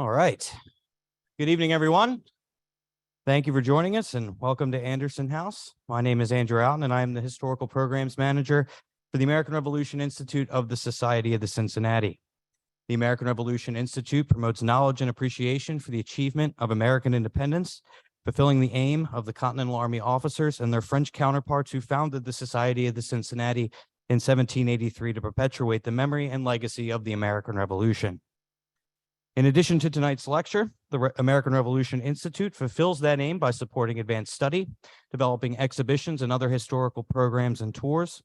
All right. Good evening, everyone. Thank you for joining us and welcome to Anderson House. My name is Andrew Alton and I am the Historical Programs Manager for the American Revolution Institute of the Society of the Cincinnati. The American Revolution Institute promotes knowledge and appreciation for the achievement of American independence, fulfilling the aim of the Continental Army officers and their French counterparts who founded the Society of the Cincinnati in 1783 to perpetuate the memory and legacy of the American Revolution. In addition to tonight's lecture, the American Revolution Institute fulfills that aim by supporting advanced study, developing exhibitions and other historical programs and tours,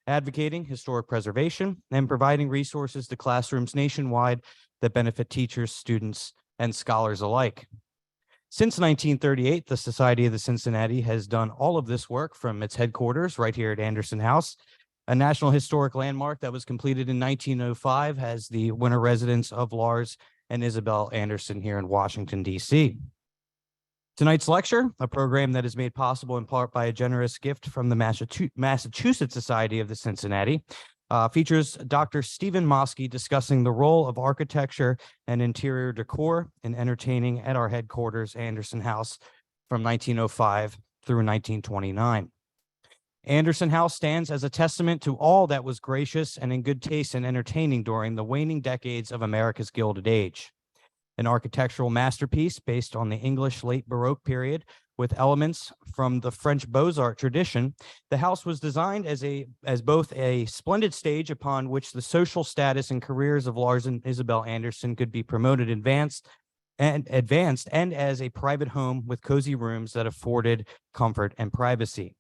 advocating historic preservation, and providing resources to classrooms nationwide that benefit teachers, students, and scholars alike. Since 1938, the Society of the Cincinnati has done all of this work from its headquarters right here at Anderson House, a National Historic Landmark that was completed in 1905 as the winter residence of Lars and Isabel Anderson here in Washington, D.C. Tonight's lecture, a program that is made possible in part by a generous gift from the Massachusetts Society of the Cincinnati, features Dr. Stephen Moskey discussing the role of architecture and interior decor in entertaining at our headquarters, Anderson House, from 1905 through 1929. Anderson House stands as a testament to all that was gracious and in good taste and entertaining during the waning decades of America's Gilded Age. An architectural masterpiece based on the English late Baroque period with elements from the French Beaux-Arts tradition, the house was designed as both a splendid stage upon which the social status and careers of Lars and Isabel Anderson could be promoted advanced and as a private home with cozy rooms that afforded comfort and privacy.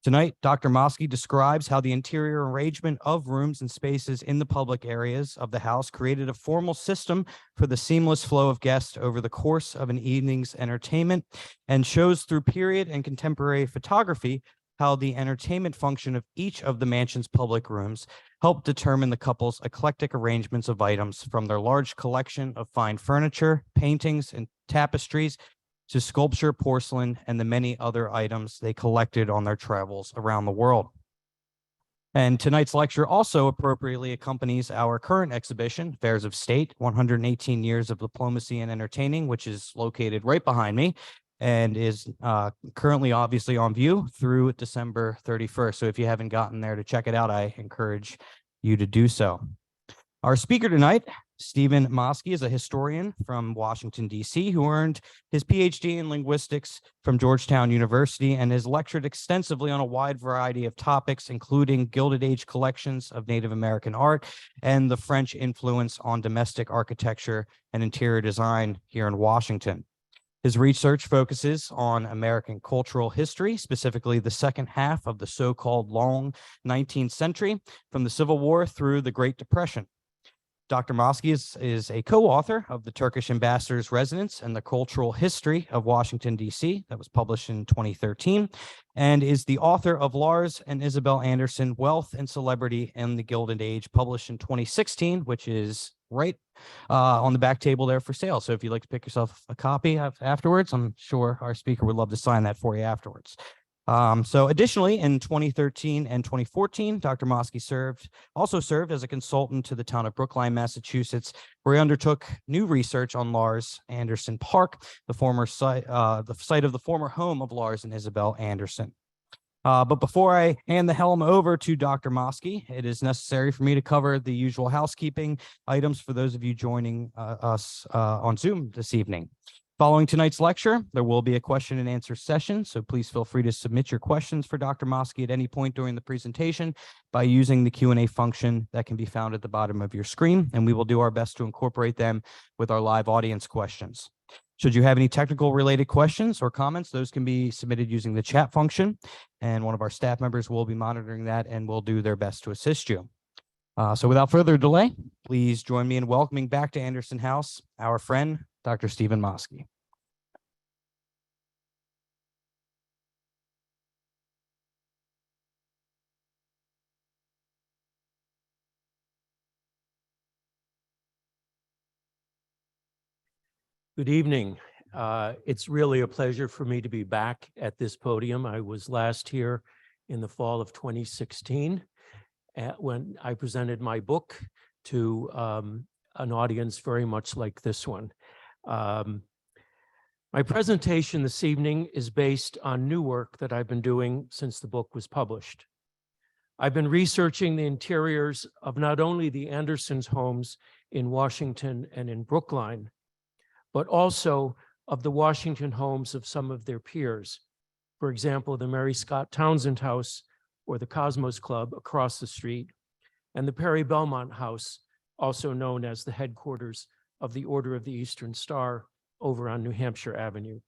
Tonight, Dr. Moskey describes how the interior arrangement of rooms and spaces in the public areas of the house created a formal system for the seamless flow of guests over the course of an evening's entertainment, and shows through period and contemporary photography how the entertainment function of each of the mansion's public rooms helped determine the couple's eclectic arrangements of items, from their large collection of fine furniture, paintings, and tapestries, to sculpture, porcelain, and the many other items they collected on their travels around the world. And tonight's lecture also appropriately accompanies our current exhibition, Affairs of State, 118 Years of Diplomacy and Entertaining, which is located right behind me and is currently obviously on view through December 31st. So if you haven't gotten there to check it out, I encourage you to do so. Our speaker tonight, Stephen Moskey, is a historian from Washington, D.C., who earned his Ph.D. in linguistics from Georgetown University and has lectured extensively on a wide variety of topics, including Gilded Age collections of Native American art and the French influence on domestic architecture and interior design here in Washington. His research focuses on American cultural history, specifically the second half of the so-called long 19th century, from the Civil War through the Great Depression. Dr. Moskey is a co-author of The Turkish Ambassador's Residence and the Cultural History of Washington, D.C., that was published in 2013, and is the author of Lars and Isabel Anderson, Wealth and Celebrity in the Gilded Age, published in 2016, which is right on the back table there for sale. So if you'd like to pick yourself a copy afterwards, I'm sure our speaker would love to sign that for you afterwards. So additionally, in 2013 and 2014, Dr. Moskey also served as a consultant to the town of Brookline, Massachusetts, where he undertook new research on Lars Anderson Park, the site of the former home of Lars and Isabel Anderson. But before I hand the helm over to Dr. Moskey, it is necessary for me to cover the usual housekeeping items for those of you joining us on Zoom this evening. Following tonight's lecture, there will be a question and answer session, so please feel free to submit your questions for Dr. Moskey at any point during the presentation by using the Q&A function that can be found at the bottom of your screen, and we will do our best to incorporate them with our live audience questions. Should you have any technical related questions or comments, those can be submitted using the chat function, and one of our staff members will be monitoring that and will do their best to assist you. So without further delay, please join me in welcoming back to Anderson House our friend, Dr. Stephen Moskey. Good evening. It's really a pleasure for me to be back at this podium. I was last here in the fall of 2016 when I presented my book to an audience very much like this one. My presentation this evening is based on new work that I've been doing since the book was published. I've been researching the interiors of not only the Andersons' homes in Washington and in Brookline, but also of the Washington homes of some of their peers. For example, the Mary Scott Townsend House or the Cosmos Club across the street, and the Perry Belmont House, also known as the headquarters of the Order of the Eastern Star over on New Hampshire Avenue.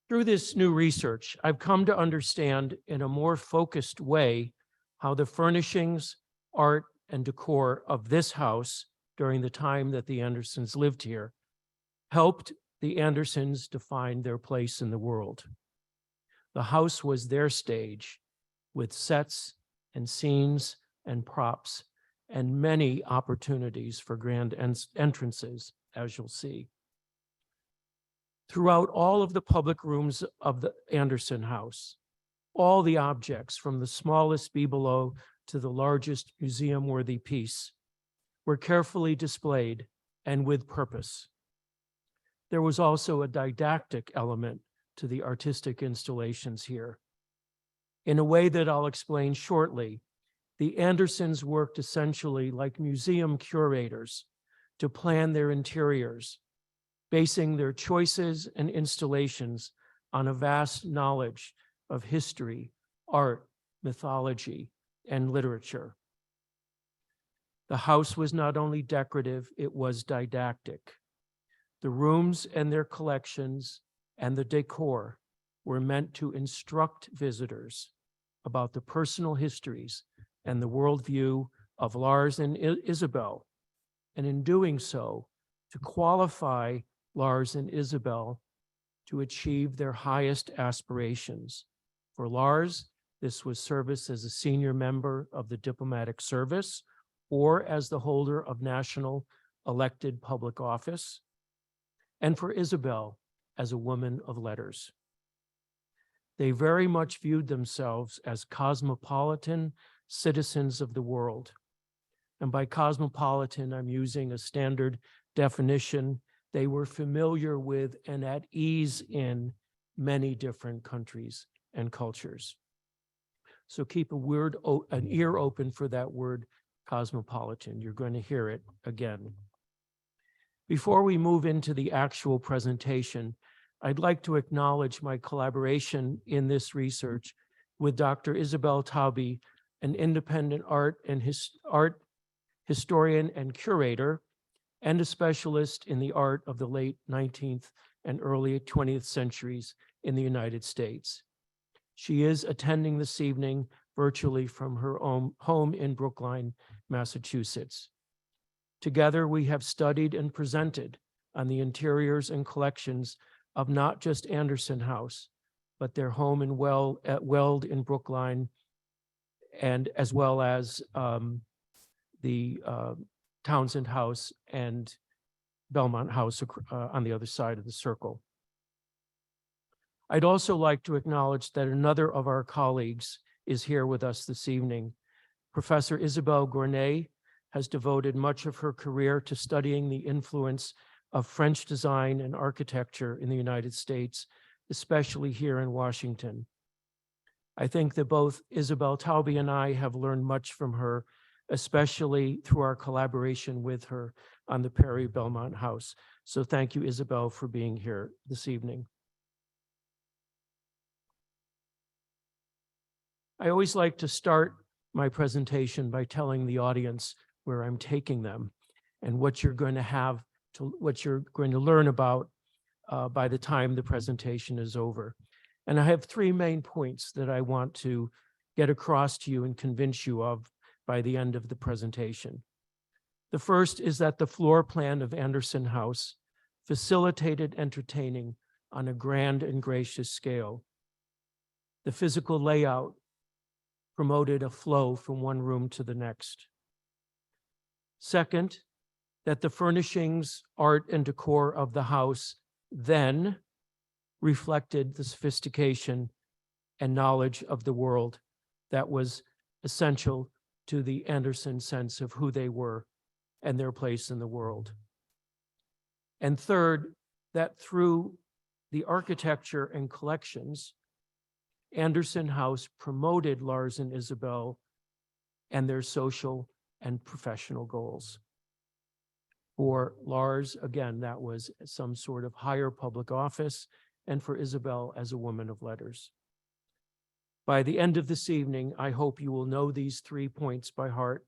Through this new research, I've come to understand in a more focused way how the furnishings, art, and decor of this house during the time that the Andersons lived here helped the Andersons define their place in the world. The house was their stage with sets and scenes and props and many opportunities for grand entrances, as you'll see. Throughout all of the public rooms of the Anderson house, all the objects from the smallest bibelot to the largest museum-worthy piece were carefully displayed and with purpose. There was also a didactic element to the artistic installations here. In a way that I'll explain shortly, the Andersons worked essentially like museum curators to plan their interiors, basing their choices and installations on a vast knowledge of history, art, mythology, and literature. The house was not only decorative, it was didactic. The rooms and their collections and the decor were meant to instruct visitors about the personal histories and the worldview of Lars and Isabel, and in doing so, to qualify Lars and Isabel to achieve their highest aspirations. For Lars, this was service as a senior member of the diplomatic service or as the holder of national elected public office, and for Isabel as a woman of letters. They very much viewed themselves as cosmopolitan citizens of the world. And by cosmopolitan, I'm using a standard definition. They were familiar with and at ease in many different countries and cultures. So keep an ear open for that word cosmopolitan. You're going to hear it again. Before we move into the actual presentation, I'd like to acknowledge my collaboration in this research with Dr. Isabel Taube, an independent art historian and curator, and a specialist in the art of the late 19th and early 20th centuries in the United States. She is attending this evening virtually from her own home in Brookline, Massachusetts. Together, we have studied and presented on the interiors and collections of not just Anderson House, but their home in Weld in Brookline, and as well as the Townsend House and Belmont House on the other side of the circle. I'd also like to acknowledge that another of our colleagues is here with us this evening. Professor Isabelle Gournay has devoted much of her career to studying the influence of French design and architecture in the United States, especially here in Washington. I think that both Isabel Taube and I have learned much from her, especially through our collaboration with her on the Perry Belmont House. So thank you, Isabel, for being here this evening. I always like to start my presentation by telling the audience where I'm taking them and what you're going to learn about by the time the presentation is over. And I have three main points that I want to get across to you and convince you of by the end of the presentation. The first is that the floor plan of Anderson House facilitated entertaining on a grand and gracious scale. The physical layout promoted a flow from one room to the next. Second, that the furnishings, art, and decor of the house then reflected the sophistication and knowledge of the world that was essential to the Anderson sense of who they were and their place in the world. And third, that through the architecture and collections, Anderson House promoted Lars and Isabel and their social and professional goals. For Lars, again, that was some sort of higher public office, and for Isabel as a woman of letters. By the end of this evening, I hope you will know these 3 points by heart,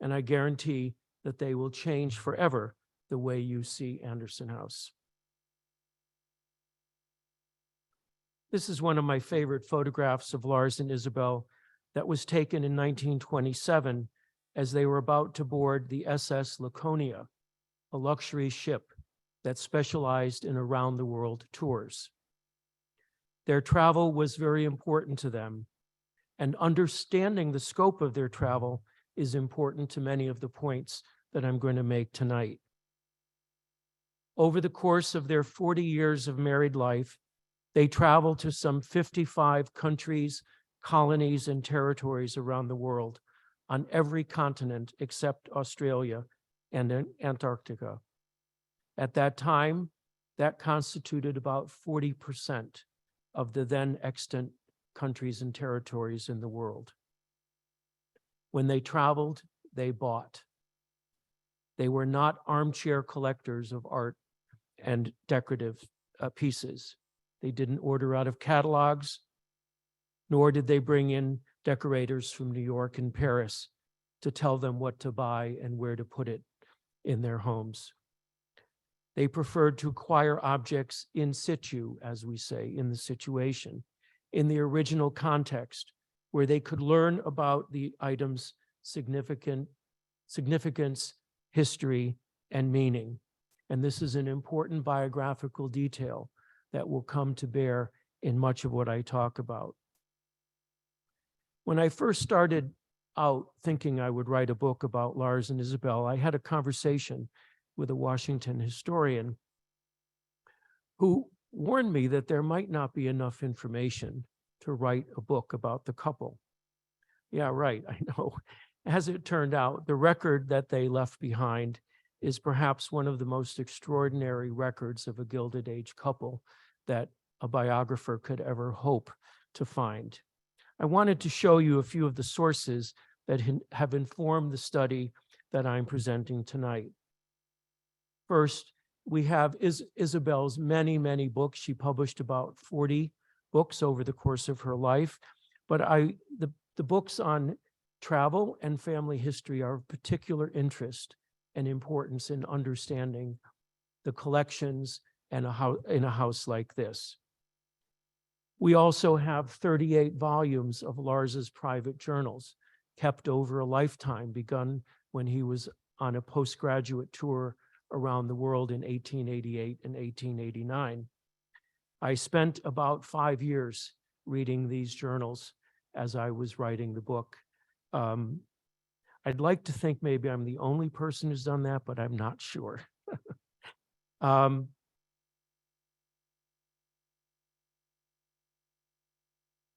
and I guarantee that they will change forever the way you see Anderson House. This is one of my favorite photographs of Lars and Isabel that was taken in 1927 as they were about to board the SS Laconia, a luxury ship that specialized in around-the-world tours. Their travel was very important to them, and understanding the scope of their travel is important to many of the points that I'm going to make tonight. Over the course of their 40 years of married life, they traveled to some 55 countries, colonies, and territories around the world on every continent except Australia and Antarctica. At that time, that constituted about 40% of the then extant countries and territories in the world. When they traveled, they bought. They were not armchair collectors of art and decorative pieces. They didn't order out of catalogs, nor did they bring in decorators from New York and Paris to tell them what to buy and where to put it in their homes. They preferred to acquire objects in situ, as we say, in the situation, in the original context, where they could learn about the item's significance, history, and meaning. And this is an important biographical detail that will come to bear in much of what I talk about. When I first started out thinking I would write a book about Lars and Isabel, I had a conversation with a Washington historian who warned me that there might not be enough information to write a book about the couple. Yeah, right, I know. As it turned out, the record that they left behind is perhaps one of the most extraordinary records of a Gilded Age couple that a biographer could ever hope to find. I wanted to show you a few of the sources that have informed the study that I'm presenting tonight. First, we have Isabel's many, many books. She published about 40 books over the course of her life, but the books on travel and family history are of particular interest and importance in understanding the collections and in a house like this. We also have 38 volumes of Lars's private journals, kept over a lifetime, begun when he was on a postgraduate tour around the world in 1888 and 1889. I spent about 5 years reading these journals as I was writing the book. I'd like to think maybe I'm the only person who's done that, but I'm not sure.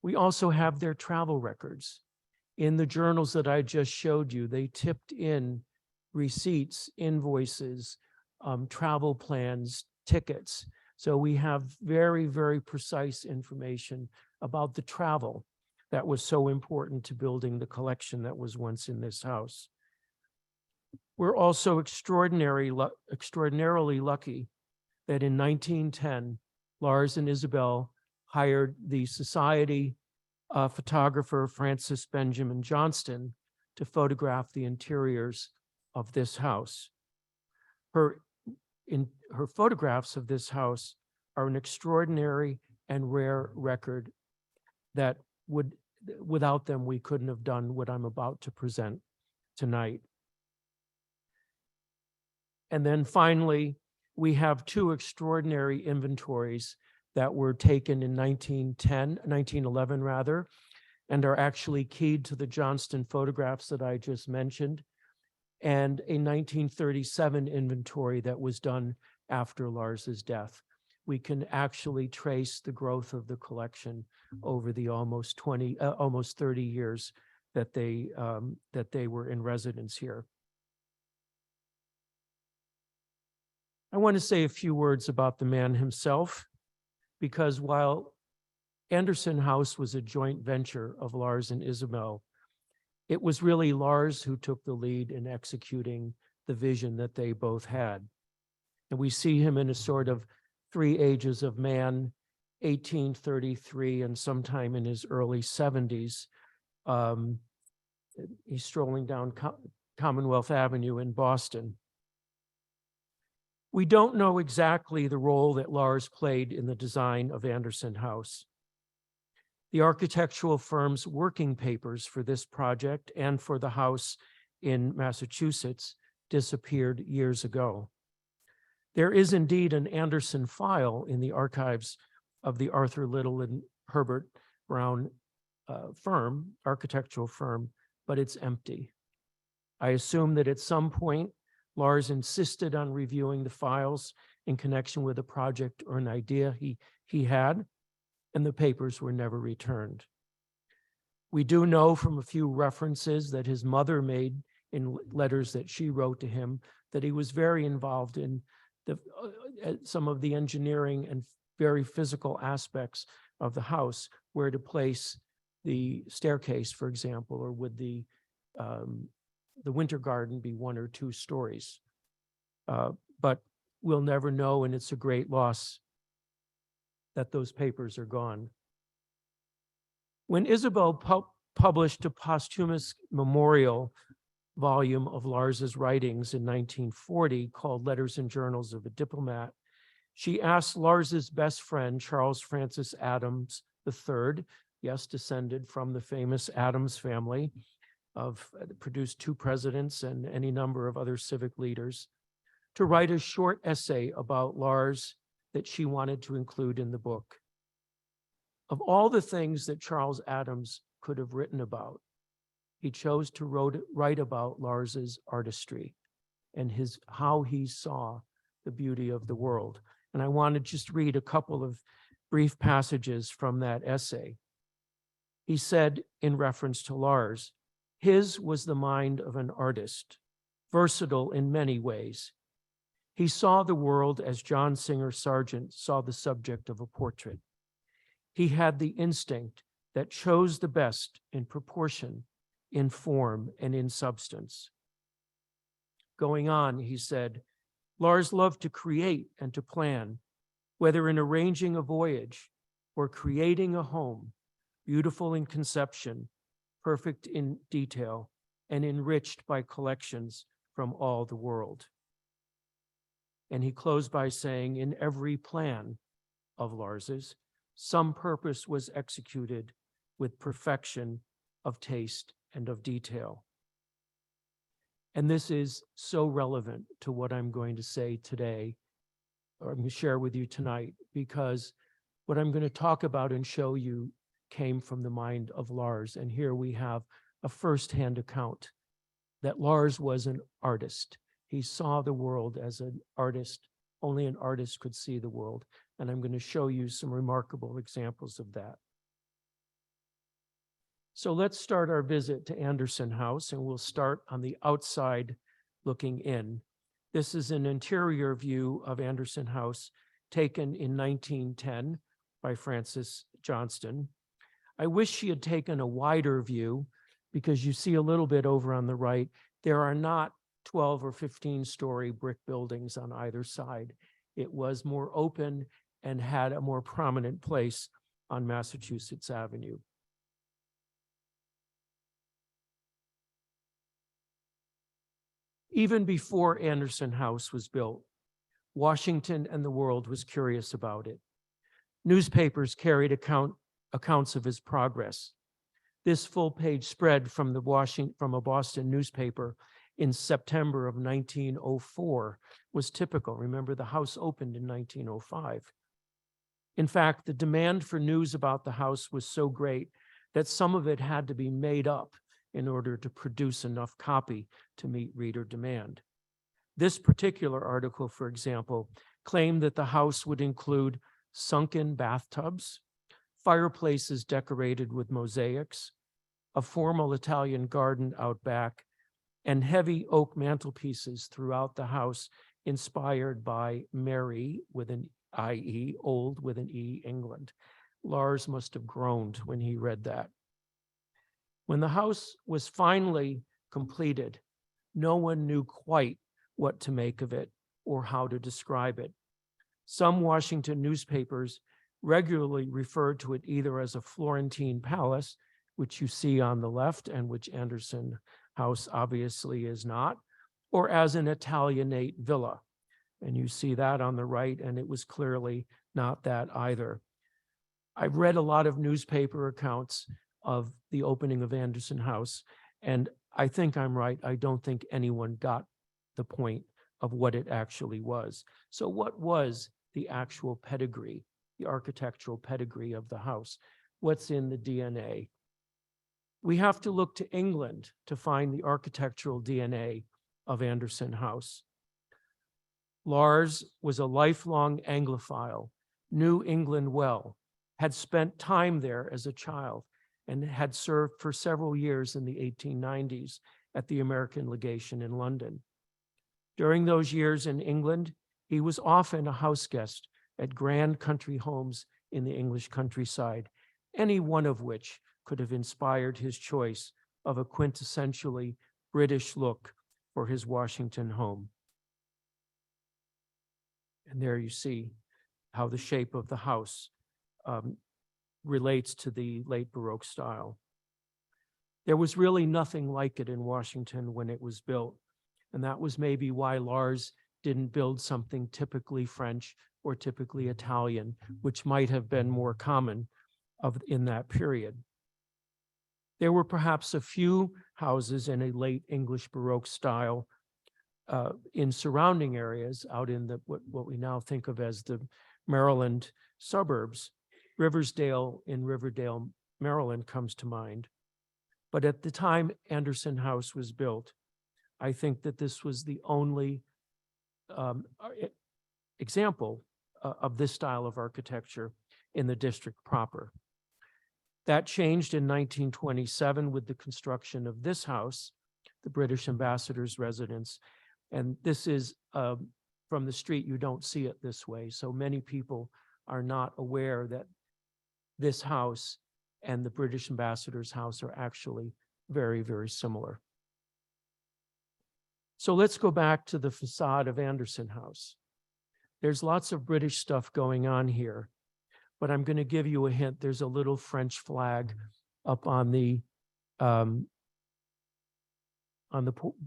We also have their travel records. In the journals that I just showed you, they tipped in receipts, invoices, travel plans, tickets. So we have very, very precise information about the travel that was so important to building the collection that was once in this house. We're also extraordinarily lucky that in 1910, Lars and Isabel hired the society photographer Francis Benjamin Johnston to photograph the interiors of this house. Her photographs of this house are an extraordinary and rare record that without them, we couldn't have done what I'm about to present tonight. And then finally, we have 2 extraordinary inventories that were taken in 1911 rather, and are actually keyed to the Johnston photographs that I just mentioned, and a 1937 inventory that was done after Lars's death. We can actually trace the growth of the collection over the almost 30 years that they were in residence here. I want to say a few words about the man himself, because while Anderson House was a joint venture of Larz and Isabel, it was really Lars who took the lead in executing the vision that they both had. And we see him in a sort of three ages of man, 1833 and sometime in his early 70s. He's strolling down Commonwealth Avenue in Boston. We don't know exactly the role that Lars played in the design of Anderson House. The architectural firm's working papers for this project and for the house in Massachusetts disappeared years ago. There is indeed an Anderson file in the archives of the Arthur Little and Herbert Brown architectural firm, but it's empty. I assume that at some point, Lars insisted on reviewing the files in connection with a project or an idea he had, and the papers were never returned. We do know from a few references that his mother made in letters that she wrote to him that he was very involved in some of the engineering and very physical aspects of the house, where to place the staircase, for example, or would the winter garden be 1 or 2 stories. But we'll never know, and it's a great loss that those papers are gone. When Isabel published a posthumous memorial volume of Lars's writings in 1940 called Letters and Journals of a Diplomat, she asked Lars's best friend, Charles Francis Adams III, yes, descended from the famous Adams family, produced 2 presidents and any number of other civic leaders, to write a short essay about Lars that she wanted to include in the book. Of all the things that Charles Adams could have written about, he chose to write about Lars's artistry and how he saw the beauty of the world. And I want to just read a couple of brief passages from that essay. He said, in reference to Lars, his was the mind of an artist, versatile in many ways. He saw the world as John Singer Sargent saw the subject of a portrait. He had the instinct that chose the best in proportion, in form, and in substance. Going on, he said, Lars loved to create and to plan, whether in arranging a voyage or creating a home, beautiful in conception, perfect in detail, and enriched by collections from all the world. And he closed by saying, in every plan of Lars's, some purpose was executed with perfection of taste and of detail. And this is so relevant to what I'm going to say today, or I'm going to share with you tonight, because what I'm going to talk about and show you came from the mind of Lars. And here we have a firsthand account that Lars was an artist. He saw the world as an artist. Only an artist could see the world. And I'm going to show you some remarkable examples of that. So let's start our visit to Anderson House, and we'll start on the outside looking in. This is an interior view of Anderson House taken in 1910 by Frances Johnston. I wish she had taken a wider view, because you see a little bit over on the right, there are not 12 or 15-story brick buildings on either side. It was more open and had a more prominent place on Massachusetts Avenue. Even before Anderson House was built, Washington and the world was curious about it. Newspapers carried accounts of his progress. This full-page spread from a Boston newspaper in September of 1904 was typical. Remember, the house opened in 1905. In fact, the demand for news about the house was so great that some of it had to be made up in order to produce enough copy to meet reader demand. This particular article, for example, claimed that the house would include sunken bathtubs, fireplaces decorated with mosaics, a formal Italian garden out back, and heavy oak mantelpieces throughout the house, inspired by Mary with an I-E, old with an E, England. Lars must have groaned when he read that. When the house was finally completed, no one knew quite what to make of it or how to describe it. Some Washington newspapers regularly referred to it either as a Florentine palace, which you see on the left and which Anderson House obviously is not, or as an Italianate villa. And you see that on the right, and it was clearly not that either. I've read a lot of newspaper accounts of the opening of Anderson House, and I think I'm right. I don't think anyone got the point of what it actually was. So what was the actual pedigree, the architectural pedigree of the house? What's in the DNA? We have to look to England to find the architectural DNA of Anderson House. Lars was a lifelong Anglophile, knew England well, had spent time there as a child, and had served for several years in the 1890s at the American legation in London. During those years in England, he was often a house guest at grand country homes in the English countryside, any one of which could have inspired his choice of a quintessentially British look for his Washington home. And there you see how the shape of the house relates to the late Baroque style. There was really nothing like it in Washington when it was built, and that was maybe why Lars didn't build something typically French or typically Italian, which might have been more common in that period. There were perhaps a few houses in a late English Baroque style in surrounding areas out in what we now think of as the Maryland suburbs. Riversdale in Riverdale, Maryland comes to mind. But at the time Anderson House was built, I think that this was the only example of this style of architecture in the district proper. That changed in 1927 with the construction of this house, the British ambassador's residence. And this is from the street, you don't see it this way. So many people are not aware that this house and the British ambassador's house are actually very, very similar. So let's go back to the facade of Anderson House. There's lots of British stuff going on here, but I'm going to give you a hint. There's a little French flag up on the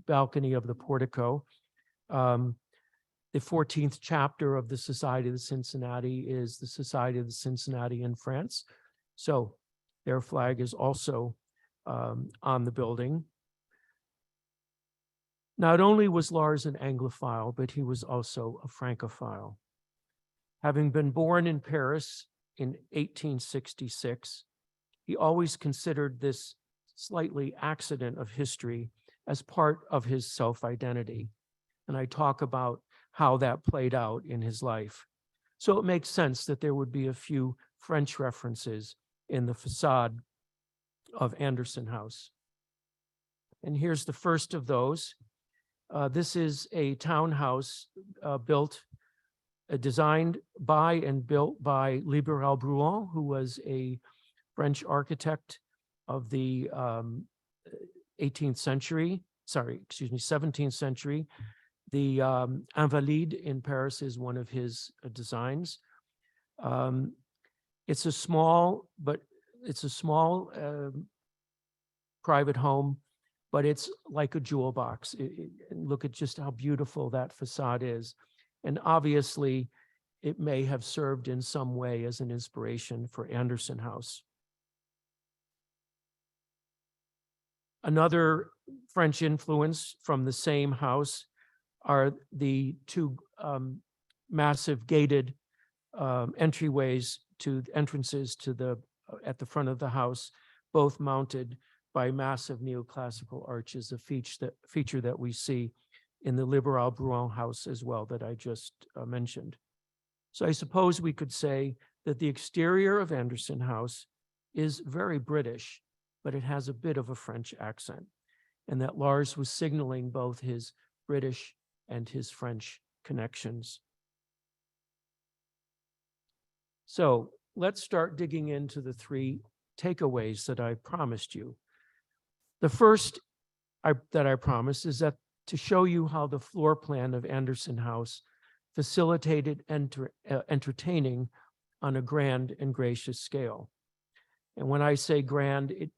balcony of the portico. The 14th chapter of the Society of the Cincinnati is the Society of the Cincinnati in France. So their flag is also on the building. Not only was Lars an Anglophile, but he was also a Francophile. Having been born in Paris in 1866, he always considered this slightly accident of history as part of his self-identity. And I talk about how that played out in his life. So it makes sense that there would be a few French references in the facade of Anderson House. And here's the first of those. This is a townhouse designed by and built by Liberal Brouillan, who was a French architect of the 17th century. The Invalides in Paris is one of his designs. It's a small private home, but it's like a jewel box. Look at just how beautiful that facade is. And obviously, it may have served in some way as an inspiration for Anderson House. Another French influence from the same house are the two massive gated entrances at the front of the house, both mounted by massive neoclassical arches, a feature that we see in the Liberal Brouillan house as well that I just mentioned. So I suppose we could say that the exterior of Anderson House is very British, but it has a bit of a French accent, and that Lars was signaling both his British and his French connections. So let's start digging into the three takeaways that I promised you. The first that I promised is that to show you how the floor plan of Anderson House facilitated entertaining on a grand and gracious scale. And when I say grand, it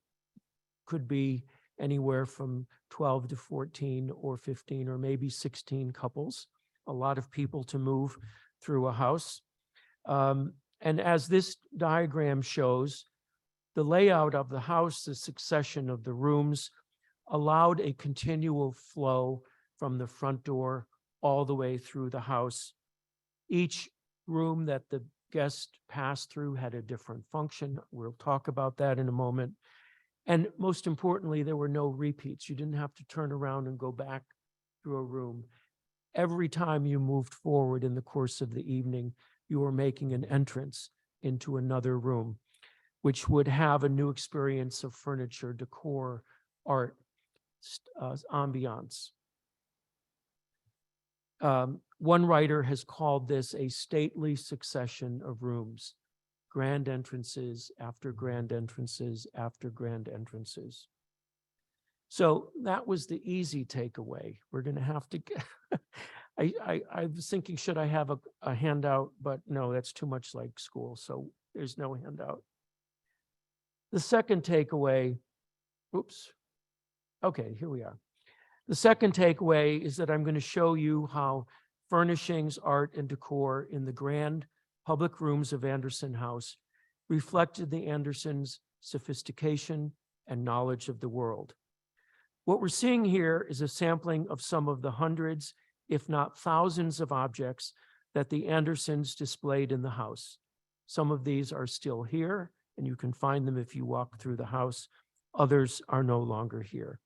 could be anywhere from 12 to 14 or 15 or maybe 16 couples, a lot of people to move through a house. And as this diagram shows, the layout of the house, the succession of the rooms, allowed a continual flow from the front door all the way through the house. Each room that the guest passed through had a different function. We'll talk about that in a moment. And most importantly, there were no repeats. You didn't have to turn around and go back through a room. Every time you moved forward in the course of the evening, you were making an entrance into another room, which would have a new experience of furniture, decor, art, ambiance. One writer has called this a stately succession of rooms, grand entrances after grand entrances after grand entrances. So that was the easy takeaway. We're going to have to get, I was thinking, should I have a handout? But no, that's too much like school. So there's no handout. The second takeaway, oops. Okay, here we are. The second takeaway is that I'm going to show you how furnishings, art, and decor in the grand public rooms of Anderson House reflected the Andersons' sophistication and knowledge of the world. What we're seeing here is a sampling of some of the hundreds, if not thousands, of objects that the Andersons displayed in the house. Some of these are still here, and you can find them if you walk through the house. Others are no longer here.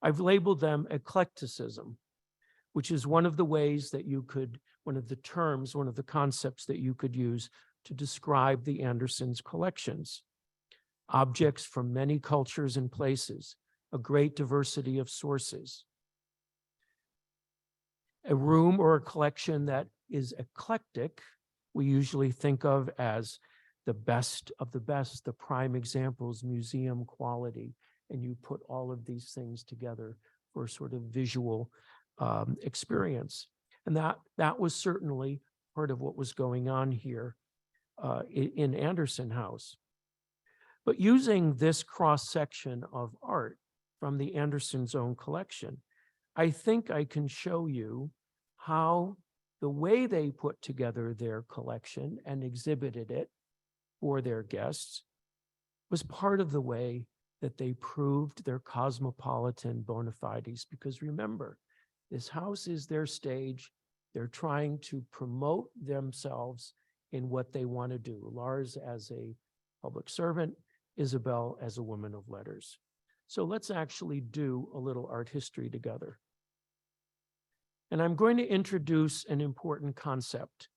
I've labeled them eclecticism, which is one of the ways that you could, one of the terms, one of the concepts that you could use to describe the Andersons' collections. Objects from many cultures and places, a great diversity of sources. A room or a collection that is eclectic, we usually think of as the best of the best, the prime examples, museum quality, and you put all of these things together for a sort of visual experience. And that was certainly part of what was going on here in Anderson House. But using this cross-section of art from the Andersons' own collection, I think I can show you how the way they put together their collection and exhibited it for their guests was part of the way that they proved their cosmopolitan bona fides. Because remember, this house is their stage. They're trying to promote themselves in what they want to do. Lars as a public servant, Isabel as a woman of letters. So let's actually do a little art history together. And I'm going to introduce an important concept,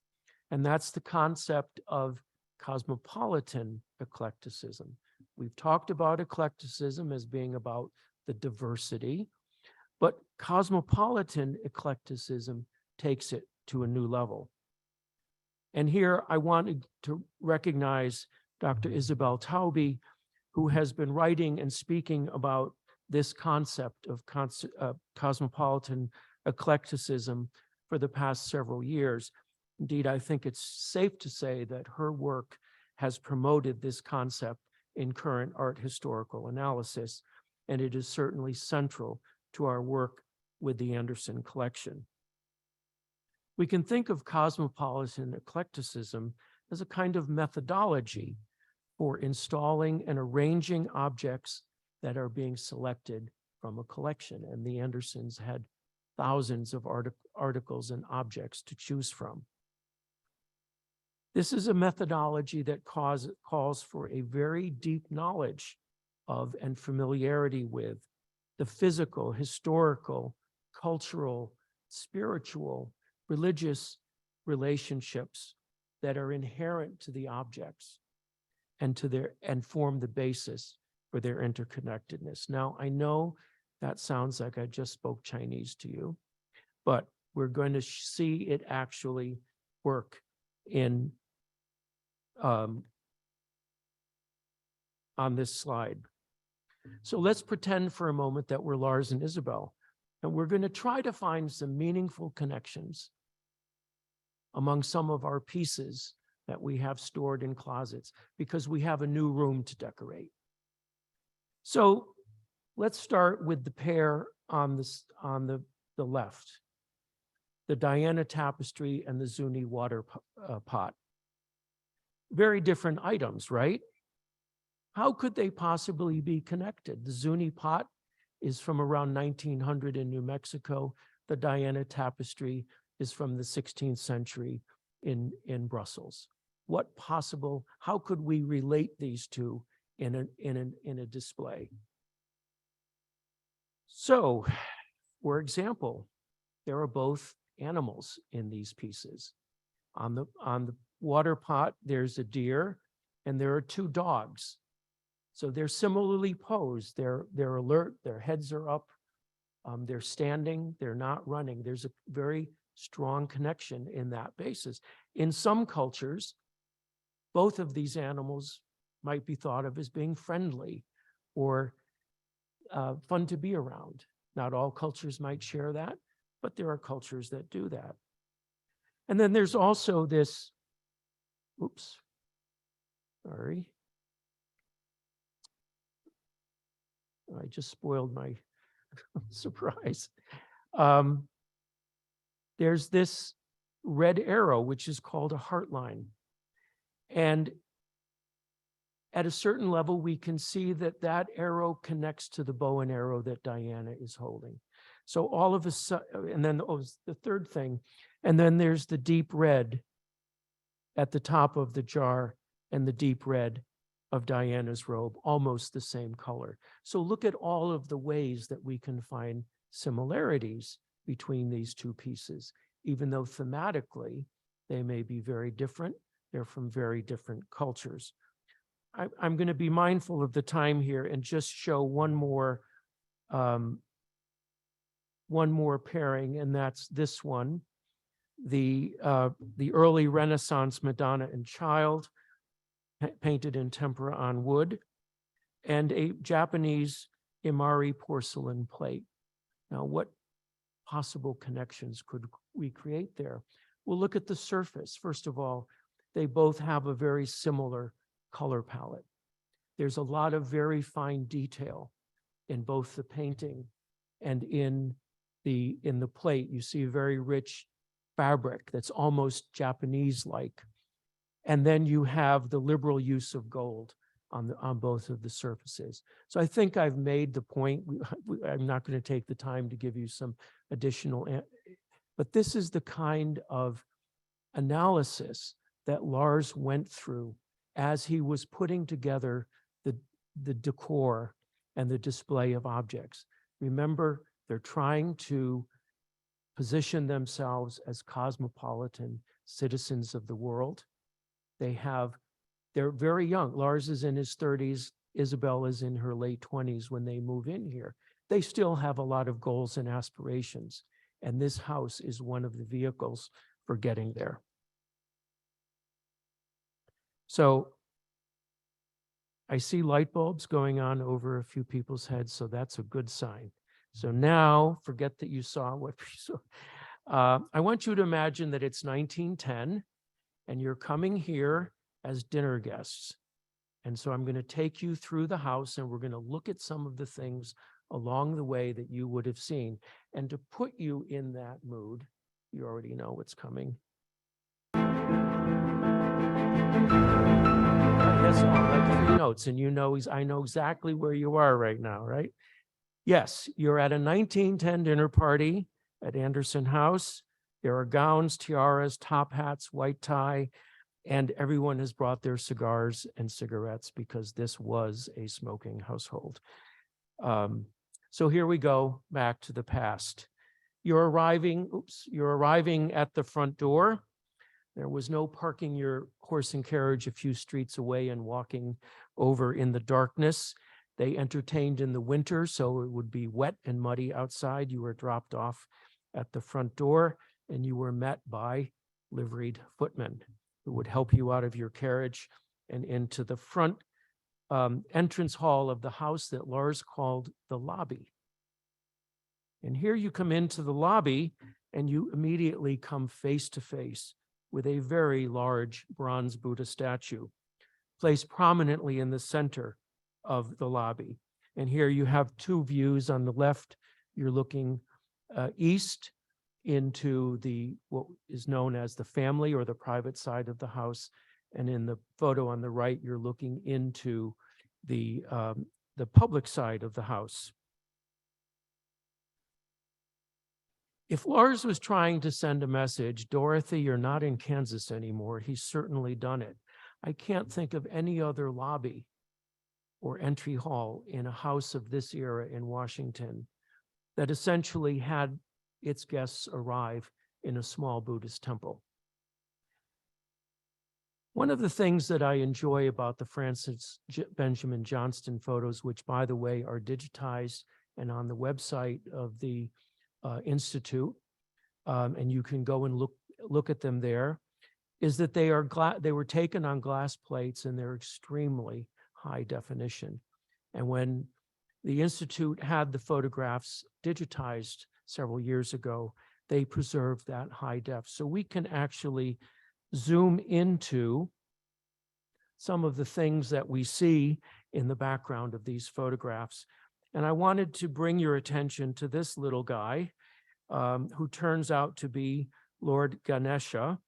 and that's the concept of cosmopolitan eclecticism. We've talked about eclecticism as being about the diversity, but cosmopolitan eclecticism takes it to a new level. And here I wanted to recognize Dr. Isabel Taube, who has been writing and speaking about this concept of cosmopolitan eclecticism for the past several years. Indeed, I think it's safe to say that her work has promoted this concept in current art historical analysis, and it is certainly central to our work with the Anderson collection. We can think of cosmopolitan eclecticism as a kind of methodology for installing and arranging objects that are being selected from a collection, and the Andersons had thousands of articles and objects to choose from. This is a methodology that calls for a very deep knowledge of and familiarity with the physical, historical, cultural, spiritual, religious relationships that are inherent to the objects and form the basis for their interconnectedness. Now, I know that sounds like I just spoke Chinese to you, but we're going to see it actually work in on this slide. So let's pretend for a moment that we're Lars and Isabel, and we're going to try to find some meaningful connections among some of our pieces that we have stored in closets because we have a new room to decorate. So let's start with the pair on the left, the Diana tapestry and the Zuni water pot. Very different items, right? How could they possibly be connected? The Zuni pot is from around 1900 in New Mexico. The Diana tapestry is from the 16th century in Brussels. How could we relate these two in a display? So, for example, there are both animals in these pieces. On the water pot, there's a deer and there are two dogs. So they're similarly posed. They're alert, their heads are up, they're standing, they're not running. There's a very strong connection in that basis. In some cultures, both of these animals might be thought of as being friendly or fun to be around. Not all cultures might share that, but there are cultures that do that. And then there's also this, oops, sorry. I just spoiled my surprise. There's this red arrow, which is called a heart line. And at a certain level, we can see that that arrow connects to the bow and arrow that Diana is holding. So all of a sudden, and then the third thing, and then there's the deep red at the top of the jar and the deep red of Diana's robe, almost the same color. So look at all of the ways that we can find similarities between these two pieces, even though thematically they may be very different. They're from very different cultures. I'm going to be mindful of the time here and just show one more pairing, and that's this one, the early Renaissance Madonna and Child, painted in tempera on wood, and a Japanese Imari porcelain plate. Now, what possible connections could we create there? We'll look at the surface. First of all, they both have a very similar color palette. There's a lot of very fine detail in both the painting and in the plate. You see a very rich fabric that's almost Japanese-like. And then you have the liberal use of gold on both of the surfaces. So I think I've made the point. I'm not going to take the time to give you some additional, but this is the kind of analysis that Lars went through as he was putting together the decor and the display of objects. Remember, they're trying to position themselves as cosmopolitan citizens of the world. They're very young. Lars is in his 30s. Isabel is in her late 20s when they move in here. They still have a lot of goals and aspirations, and this house is one of the vehicles for getting there. So I see light bulbs going on over a few people's heads, so that's a good sign. So now, forget that you saw what you saw. I want you to imagine that it's 1910, and you're coming here as dinner guests. And so I'm going to take you through the house, and we're going to look at some of the things along the way that you would have seen. And to put you in that mood, you already know what's coming. Yes, all like 3 notes, and I know exactly where you are right now, right? Yes, you're at a 1910 dinner party at Anderson House. There are gowns, tiaras, top hats, white tie, and everyone has brought their cigars and cigarettes because this was a smoking household. So here we go back to the past. You're arriving at the front door. There was no parking your horse and carriage a few streets away and walking over in the darkness. They entertained in the winter, so it would be wet and muddy outside. You were dropped off at the front door, and you were met by liveried footmen who would help you out of your carriage and into the front entrance hall of the house that Lars called the lobby. And here you come into the lobby, and you immediately come face to face with a very large bronze Buddha statue placed prominently in the center of the lobby. And here you have two views. On the left, you're looking east into what is known as the family or the private side of the house. And in the photo on the right, you're looking into the public side of the house. If Lars was trying to send a message, Dorothy, you're not in Kansas anymore, he's certainly done it. I can't think of any other lobby or entry hall in a house of this era in Washington that essentially had its guests arrive in a small Buddhist temple. One of the things that I enjoy about the Francis Benjamin Johnston photos, which by the way are digitized and on the website of the Institute, and you can go and look at them there, is that they were taken on glass plates and they're extremely high definition. And when the Institute had the photographs digitized several years ago, they preserved that high def. So we can actually zoom into some of the things that we see in the background of these photographs. And I wanted to bring your attention to this little guy who turns out to be Lord Ganesha,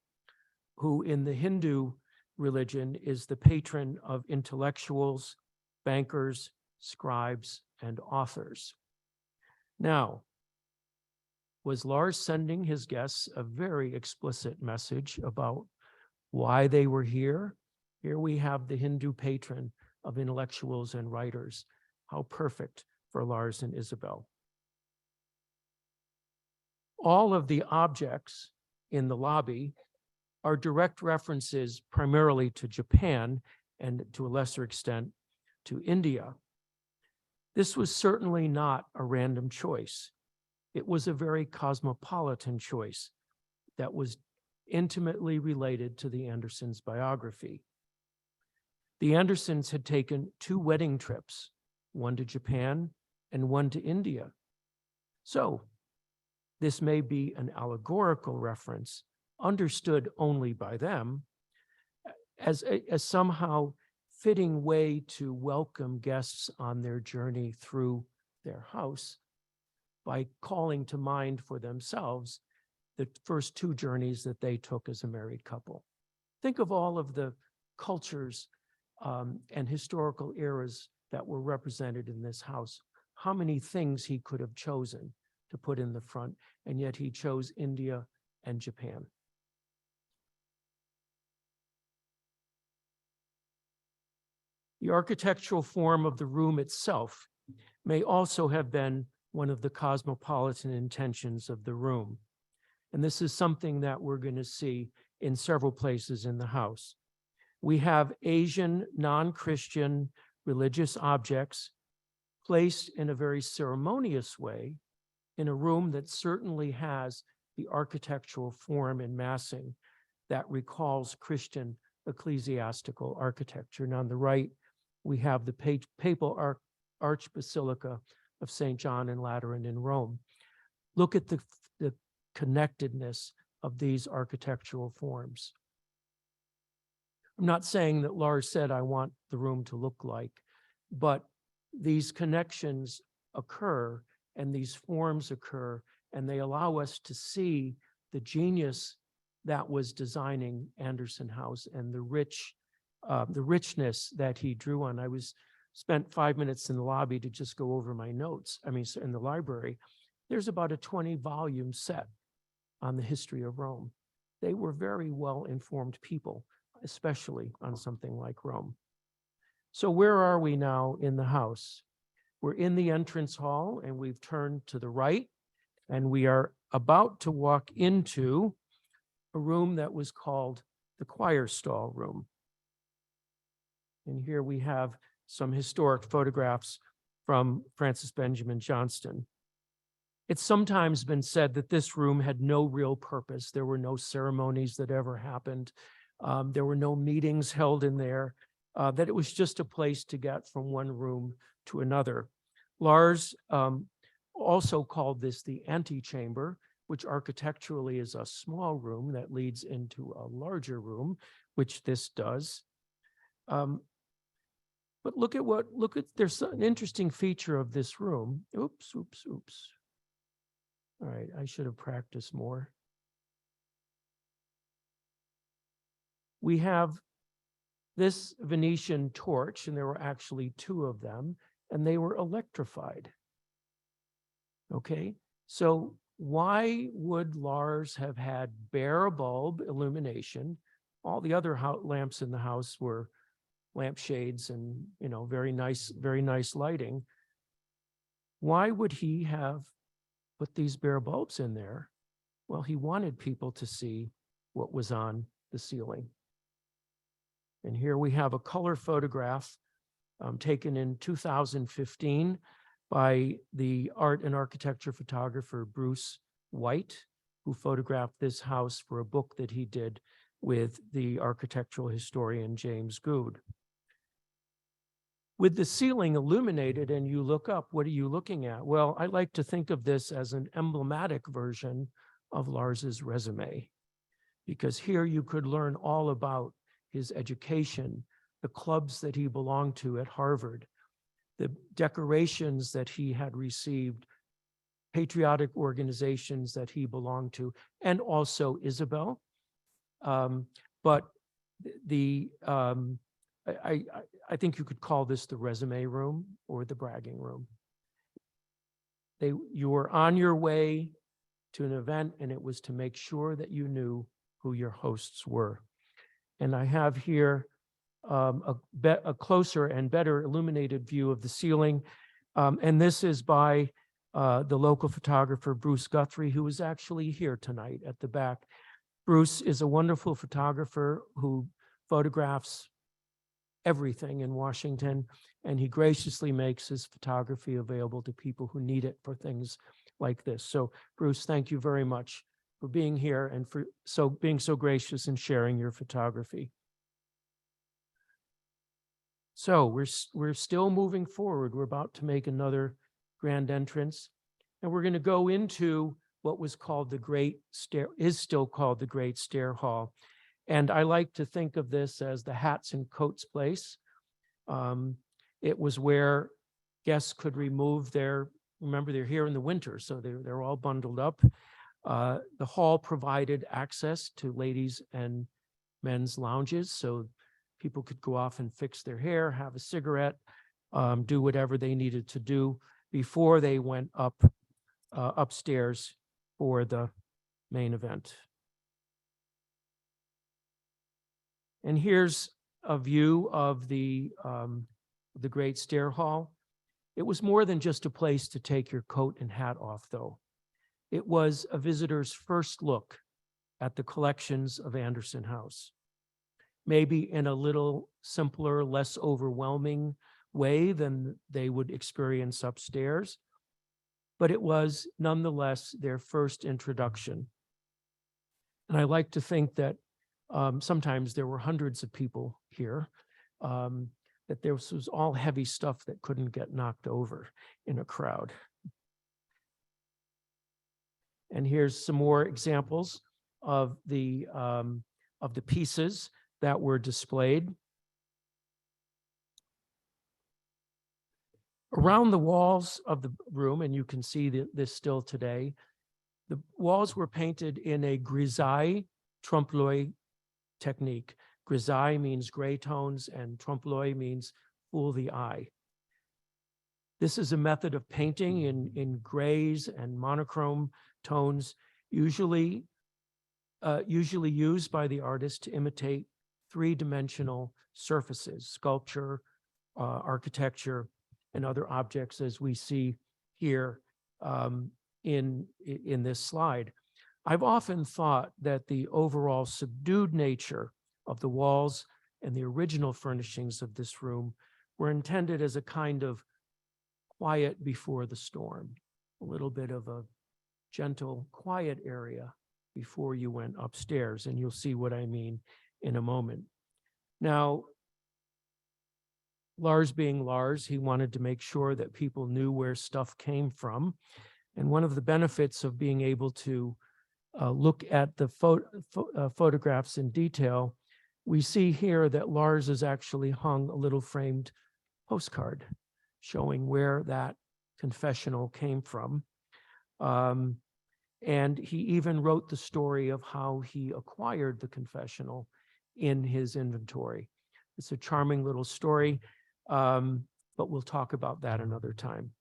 who in the Hindu religion is the patron of intellectuals, bankers, scribes, and authors. Now, was Lars sending his guests a very explicit message about why they were here? Here we have the Hindu patron of intellectuals and writers. How perfect for Larz and Isabel. All of the objects in the lobby are direct references primarily to Japan and to a lesser extent to India. This was certainly not a random choice. It was a very cosmopolitan choice that was intimately related to the Andersons' biography. The Andersons had taken 2 wedding trips, one to Japan and one to India. So this may be an allegorical reference, understood only by them, as a somehow fitting way to welcome guests on their journey through their house by calling to mind for themselves the first 2 journeys that they took as a married couple. Think of all of the cultures and historical eras that were represented in this house. How many things he could have chosen to put in the front, and yet he chose India and Japan. The architectural form of the room itself may also have been one of the cosmopolitan intentions of the room. And this is something that we're going to see in several places in the house. We have Asian, non-Christian religious objects placed in a very ceremonious way in a room that certainly has the architectural form and massing that recalls Christian ecclesiastical architecture. And on the right, we have the papal archbasilica of St. John in Lateran in Rome. Look at the connectedness of these architectural forms. I'm not saying that Lars said, I want the room to look like, but these connections occur and these forms occur, and they allow us to see the genius that was designing Anderson House and the richness that he drew on. I spent 5 minutes in the lobby to just go over my notes. In the library, there's about a 20-volume set on the history of Rome. They were very well-informed people, especially on something like Rome. So where are we now in the house? We're in the entrance hall, and we've turned to the right, and we are about to walk into a room that was called the choir stall room. And here we have some historic photographs from Francis Benjamin Johnston. It's sometimes been said that this room had no real purpose. There were no ceremonies that ever happened. There were no meetings held in there, that it was just a place to get from one room to another. Lars also called this the antechamber, which architecturally is a small room that leads into a larger room, which this does. But look at, there's an interesting feature of this room. Oops. All right, I should have practiced more. We have this Venetian torch, and there were actually two of them, and they were electrified. Okay, so why would Lars have had bare bulb illumination? All the other lamps in the house were lampshades and, you know, very nice lighting. Why would he have put these bare bulbs in there? Well, he wanted people to see what was on the ceiling. And here we have a color photograph taken in 2015 by the art and architecture photographer Bruce White, who photographed this house for a book that he did with the architectural historian James Good. With the ceiling illuminated and you look up, what are you looking at? Well, I like to think of this as an emblematic version of Lars's resume, because here you could learn all about his education, the clubs that he belonged to at Harvard, the decorations that he had received, patriotic organizations that he belonged to, and also Isabel. But I think you could call this the resume room or the bragging room. You were on your way to an event, and it was to make sure that you knew who your hosts were. And I have here a closer and better illuminated view of the ceiling. And this is by the local photographer, Bruce Guthrie, who is actually here tonight at the back. Bruce is a wonderful photographer who photographs everything in Washington, and he graciously makes his photography available to people who need it for things like this. So Bruce, thank you very much for being here and for being so gracious and sharing your photography. So we're still moving forward. We're about to make another grand entrance, and we're going to go into what was called the Great Stair, is still called the Great Stair Hall. And I like to think of this as the hats and coats place. It was where guests could remove remember they're here in the winter, so they're all bundled up. The hall provided access to ladies and men's lounges, so people could go off and fix their hair, have a cigarette, do whatever they needed to do before they went upstairs for the main event. And here's a view of the Great Stair Hall. It was more than just a place to take your coat and hat off, though. It was a visitor's first look at the collections of Anderson House, maybe in a little simpler, less overwhelming way than they would experience upstairs, but it was nonetheless their first introduction. And I like to think that sometimes there were hundreds of people here, that this was all heavy stuff that couldn't get knocked over in a crowd. And here's some more examples of the pieces that were displayed. Around the walls of the room, and you can see this still today, the walls were painted in a grisaille trompe-l'oeil technique. Grisaille means gray tones, and trompe-l'oeil means fool the eye. This is a method of painting in grays and monochrome tones, usually used by the artist to imitate three-dimensional surfaces, sculpture, architecture, and other objects, as we see here in this slide. I've often thought that the overall subdued nature of the walls and the original furnishings of this room were intended as a kind of quiet before the storm, a little bit of a gentle, quiet area before you went upstairs, and you'll see what I mean in a moment. Now, Lars being Lars, he wanted to make sure that people knew where stuff came from. And one of the benefits of being able to look at the photographs in detail, we see here that Lars has actually hung a little framed postcard showing where that confessional came from. And he even wrote the story of how he acquired the confessional in his inventory. It's a charming little story, but we'll talk about that another time.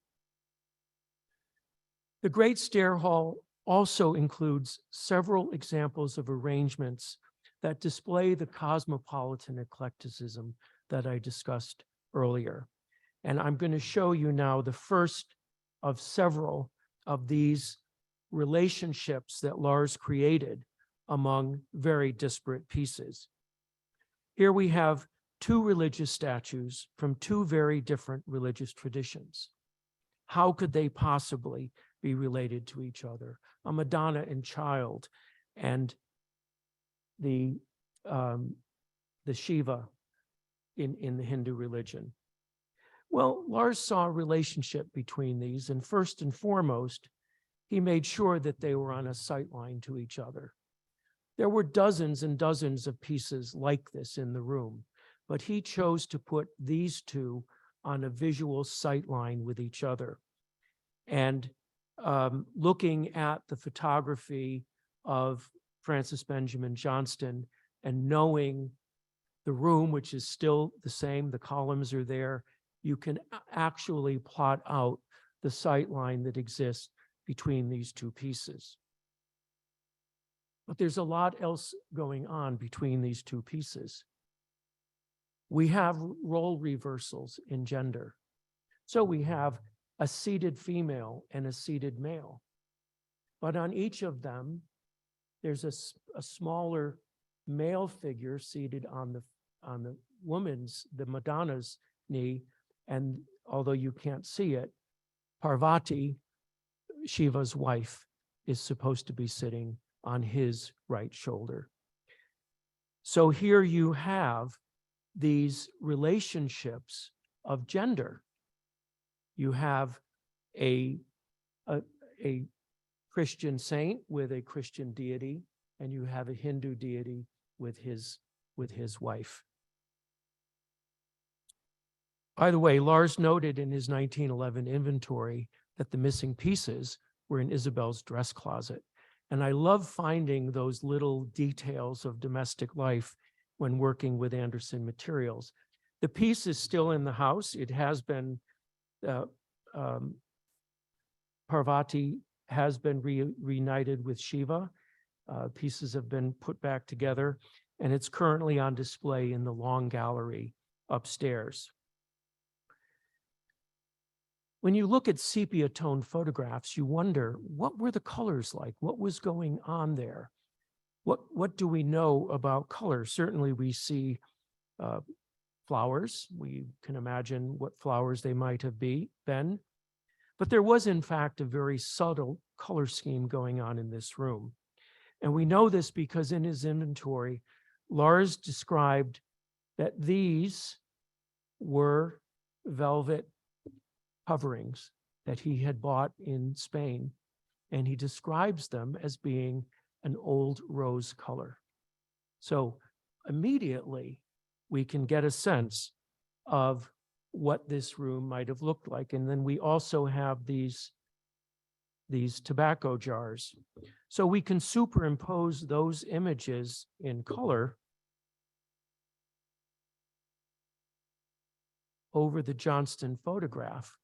The Great Stair Hall also includes several examples of arrangements that display the cosmopolitan eclecticism that I discussed earlier. And I'm going to show you now the first of several of these relationships that Lars created among very disparate pieces. Here we have two religious statues from two very different religious traditions. How could they possibly be related to each other? A Madonna and Child and the Shiva in the Hindu religion. Well, Lars saw a relationship between these, and first and foremost, he made sure that they were on a sight line to each other. There were dozens and dozens of pieces like this in the room, but he chose to put these two on a visual sight line with each other. And looking at the photography of Francis Benjamin Johnston and knowing the room, which is still the same, the columns are there, you can actually plot out the sight line that exists between these two pieces. But there's a lot else going on between these two pieces. We have role reversals in gender. So we have a seated female and a seated male. But on each of them, there's a smaller male figure seated on the woman's, the Madonna's knee. And although you can't see it, Parvati, Shiva's wife, is supposed to be sitting on his right shoulder. So here you have these relationships of gender. You have a Christian saint with a Christian deity, and you have a Hindu deity with his wife. By the way, Lars noted in his 1911 inventory that the missing pieces were in Isabel's dress closet. And I love finding those little details of domestic life when working with Anderson materials. The piece is still in the house. It has been, Parvati has been reunited with Shiva. Pieces have been put back together, and it's currently on display in the long gallery upstairs. When you look at sepia tone photographs, you wonder, what were the colors like? What was going on there? What do we know about color? Certainly we see flowers. We can imagine what flowers they might have been. But there was, in fact, a very subtle color scheme going on in this room. And we know this because in his inventory, Lars described that these were velvet coverings that he had bought in Spain, and he describes them as being an old rose color. So immediately we can get a sense of what this room might have looked like. And then we also have these tobacco jars. So we can superimpose those images in color over the Johnston photograph.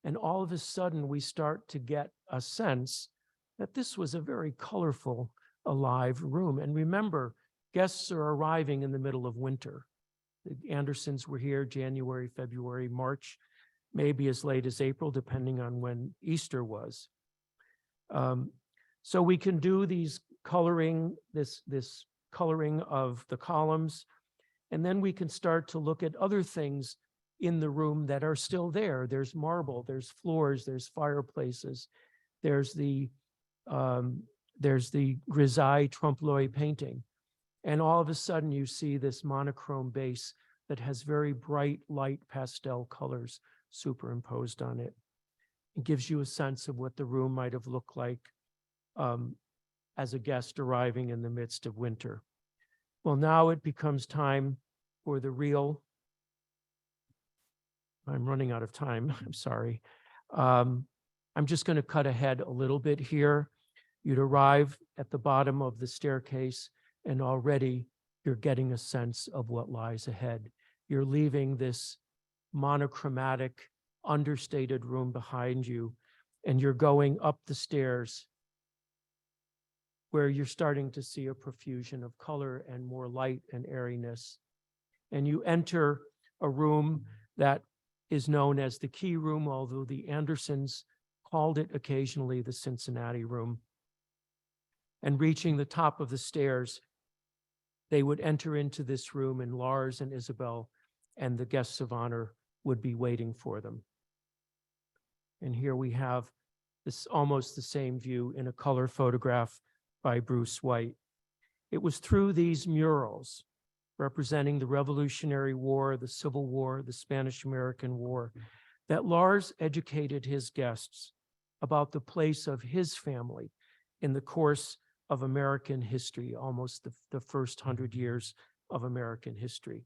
And all of a sudden, we start to get a sense that this was a very colorful, alive room. And remember, guests are arriving in the middle of winter. The Andersons were here January, February, March, maybe as late as April, depending on when Easter was. So we can do these coloring, this coloring of the columns, and then we can start to look at other things in the room that are still there. There's marble, there's floors, there's fireplaces, there's the grisaille trompe-l'oeil painting. And all of a sudden you see this monochrome base that has very bright, light pastel colors superimposed on it. It gives you a sense of what the room might have looked like as a guest arriving in the midst of winter. Well, now it becomes time for the real. I'm running out of time, I'm sorry. I'm just going to cut ahead a little bit here. You'd arrive at the bottom of the staircase, and already you're getting a sense of what lies ahead. You're leaving this monochromatic, understated room behind you, and you're going up the stairs where you're starting to see a profusion of color and more light and airiness. And you enter a room that is known as the key room, although the Andersons called it occasionally the Cincinnati room. And reaching the top of the stairs, they would enter into this room, and Lars and Isabel and the guests of honor would be waiting for them. And here we have this almost the same view in a color photograph by Bruce White. It was through these murals representing the Revolutionary War, the Civil War, the Spanish-American War, that Lars educated his guests about the place of his family in the course of American history, almost the first 100 years of American history.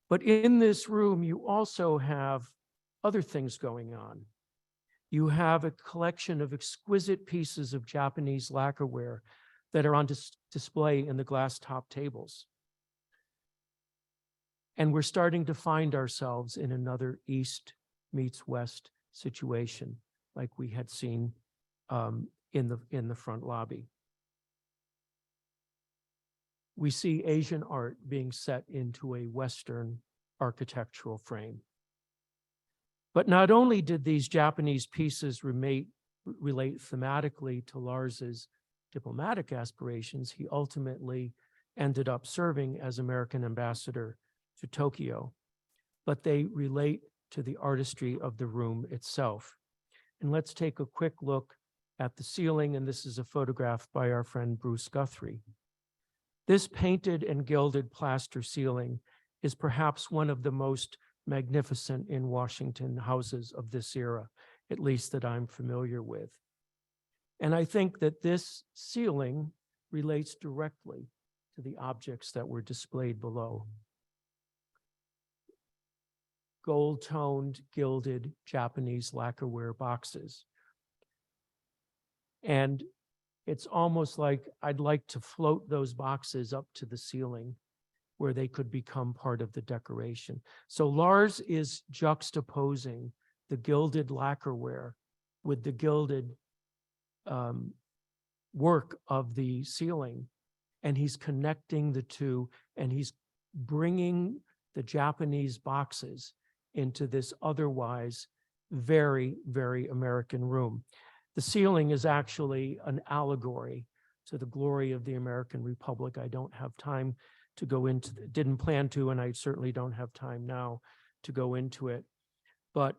But in this room, you also have other things going on. You have a collection of exquisite pieces of Japanese lacquerware that are on display in the glass top tables. And we're starting to find ourselves in another East meets West situation, like we had seen in the front lobby. We see Asian art being set into a Western architectural frame. But not only did these Japanese pieces relate thematically to Lars's diplomatic aspirations, he ultimately ended up serving as American ambassador to Tokyo, but they relate to the artistry of the room itself. And let's take a quick look at the ceiling, and this is a photograph by our friend Bruce Guthrie. This painted and gilded plaster ceiling is perhaps one of the most magnificent in Washington houses of this era, at least that I'm familiar with. And I think that this ceiling relates directly to the objects that were displayed below. Gold-toned, gilded Japanese lacquerware boxes. And it's almost like I'd like to float those boxes up to the ceiling where they could become part of the decoration. So Lars is juxtaposing the gilded lacquerware with the gilded work of the ceiling, and he's connecting the two, and he's bringing the Japanese boxes into this otherwise very, very American room. The ceiling is actually an allegory to the glory of the American Republic. I don't have time to go into, didn't plan to, and I certainly don't have time now to go into it. But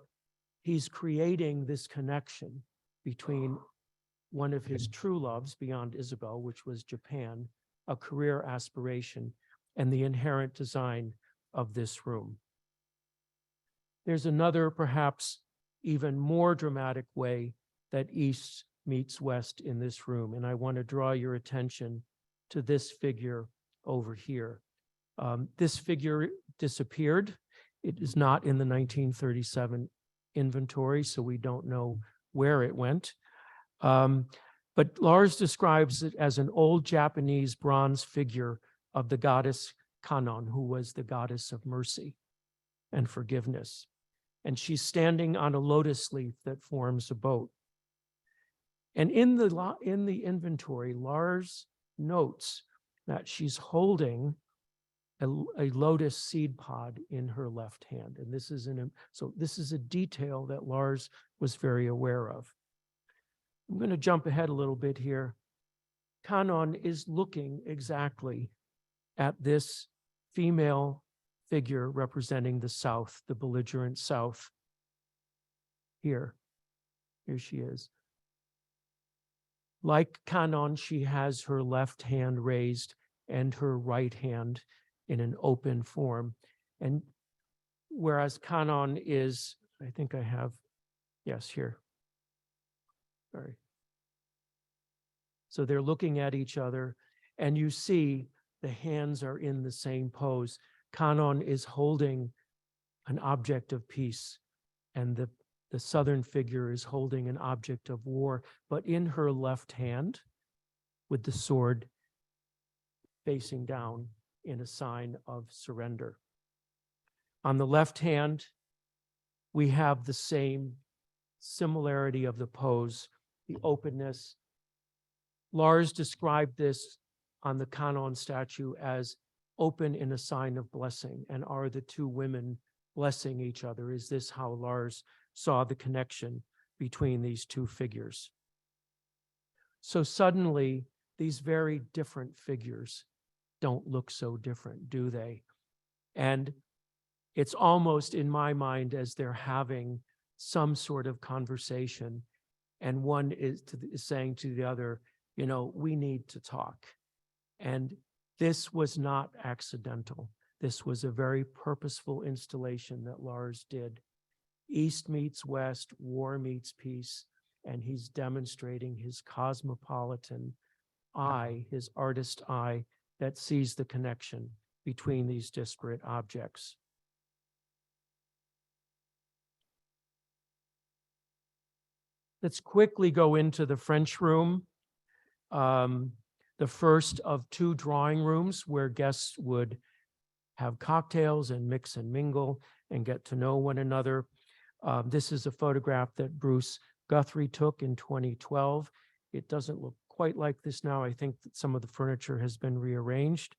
he's creating this connection between one of his true loves beyond Isabel, which was Japan, a career aspiration, and the inherent design of this room. There's another, perhaps even more dramatic way that East meets West in this room, and I want to draw your attention to this figure over here. This figure disappeared. It is not in the 1937 inventory, so we don't know where it went. But Lars describes it as an old Japanese bronze figure of the goddess Kannon, who was the goddess of mercy and forgiveness. And she's standing on a lotus leaf that forms a boat. And in the inventory, Lars notes that she's holding a lotus seed pod in her left hand. And this is this is a detail that Lars was very aware of. I'm going to jump ahead a little bit here. Kannon is looking exactly at this female figure representing the South, the belligerent South. Here she is. Like Canon, she has her left hand raised and her right hand in an open form. And whereas Canon is, I think I have, yes, here. Sorry. So they're looking at each other, and you see the hands are in the same pose. Canon is holding an object of peace, and the southern figure is holding an object of war, but in her left hand with the sword facing down in a sign of surrender. On the left hand, we have the same similarity of the pose, the openness. Lars described this on the Canon statue as open in a sign of blessing. And are the two women blessing each other? Is this how Lars saw the connection between these two figures? So suddenly, these very different figures don't look so different, do they? And it's almost in my mind as they're having some sort of conversation, and one is saying to the other, you know, we need to talk. And this was not accidental. This was a very purposeful installation that Lars did. East meets West, war meets peace, and he's demonstrating his cosmopolitan eye, his artist eye, that sees the connection between these disparate objects. Let's quickly go into the French room, the first of two drawing rooms where guests would have cocktails and mix and mingle and get to know one another. This is a photograph that Bruce Guthrie took in 2012. It doesn't look quite like this now. I think that some of the furniture has been rearranged.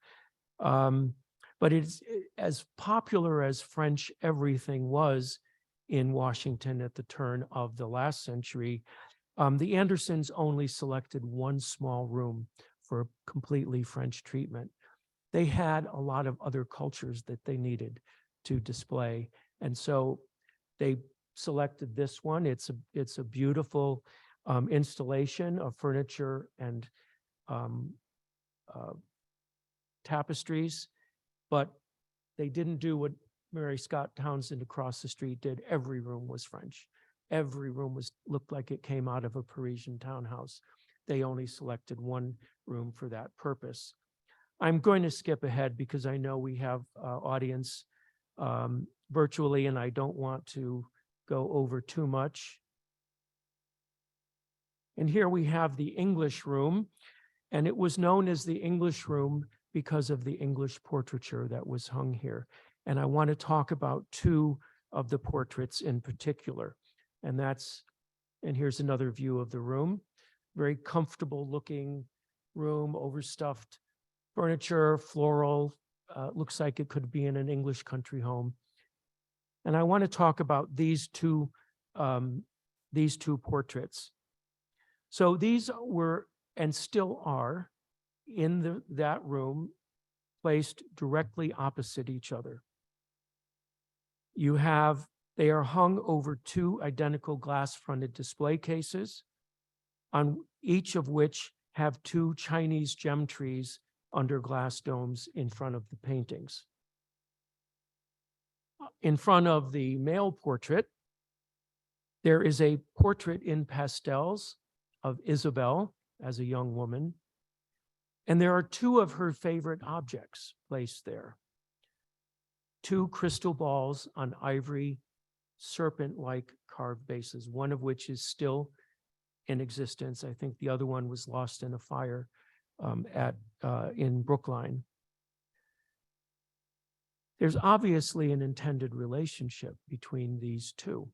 But it's as popular as French everything was in Washington at the turn of the last century. The Andersons only selected one small room for completely French treatment. They had a lot of other cultures that they needed to display. And so they selected this one. It's a beautiful installation of furniture and tapestries, but they didn't do what Mary Scott Townsend across the street did. Every room was French. Every room looked like it came out of a Parisian townhouse. They only selected one room for that purpose. I'm going to skip ahead because I know we have audience virtually, and I don't want to go over too much. And here we have the English room, and it was known as the English room because of the English portraiture that was hung here. And I want to talk about two of the portraits in particular. And here's another view of the room. Very comfortable looking room, overstuffed furniture, floral, looks like it could be in an English country home. And I want to talk about these two portraits. So these were and still are in that room, placed directly opposite each other. They are hung over two identical glass-fronted display cases, on each of which have two Chinese gem trees under glass domes in front of the paintings. In front of the male portrait, there is a portrait in pastels of Isabel as a young woman, and there are two of her favorite objects placed there. Two crystal balls on ivory serpent-like carved bases, one of which is still in existence. I think the other one was lost in a fire in Brookline. There's obviously an intended relationship between these two,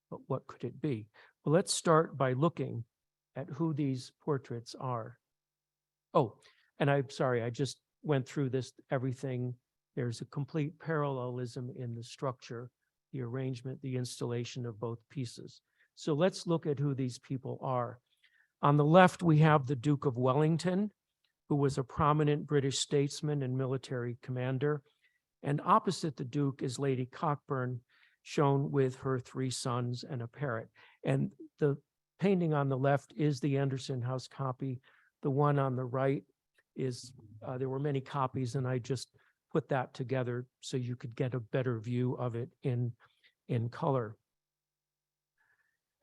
but what could it be? Well, let's start by looking at who these portraits are. Oh, and I'm sorry, I just went through this, everything. There's a complete parallelism in the structure, the arrangement, the installation of both pieces. So let's look at who these people are. On the left, we have the Duke of Wellington, who was a prominent British statesman and military commander. And opposite the Duke is Lady Cockburn, shown with her 3 sons and a parrot. And the painting on the left is the Anderson House copy. The one on the right is, there were many copies, and I just put that together so you could get a better view of it in color.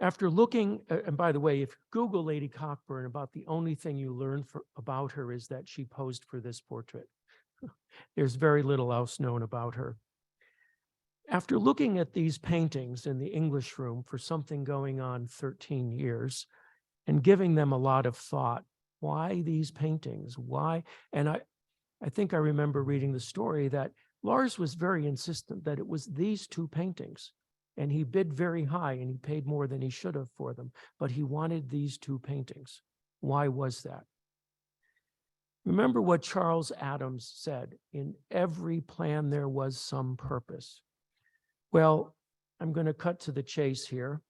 After looking, and by the way, if you Google Lady Cockburn, about the only thing you learn about her is that she posed for this portrait. There's very little else known about her. After looking at these paintings in the English room for something going on 13 years and giving them a lot of thought, why these paintings? Why? And I think I remember reading the story that Lars was very insistent that it was these 2 paintings. And he bid very high, and he paid more than he should have for them. But he wanted these 2 paintings. Why was that? Remember what Charles Adams said, in every plan there was some purpose. Well, I'm going to cut to the chase here.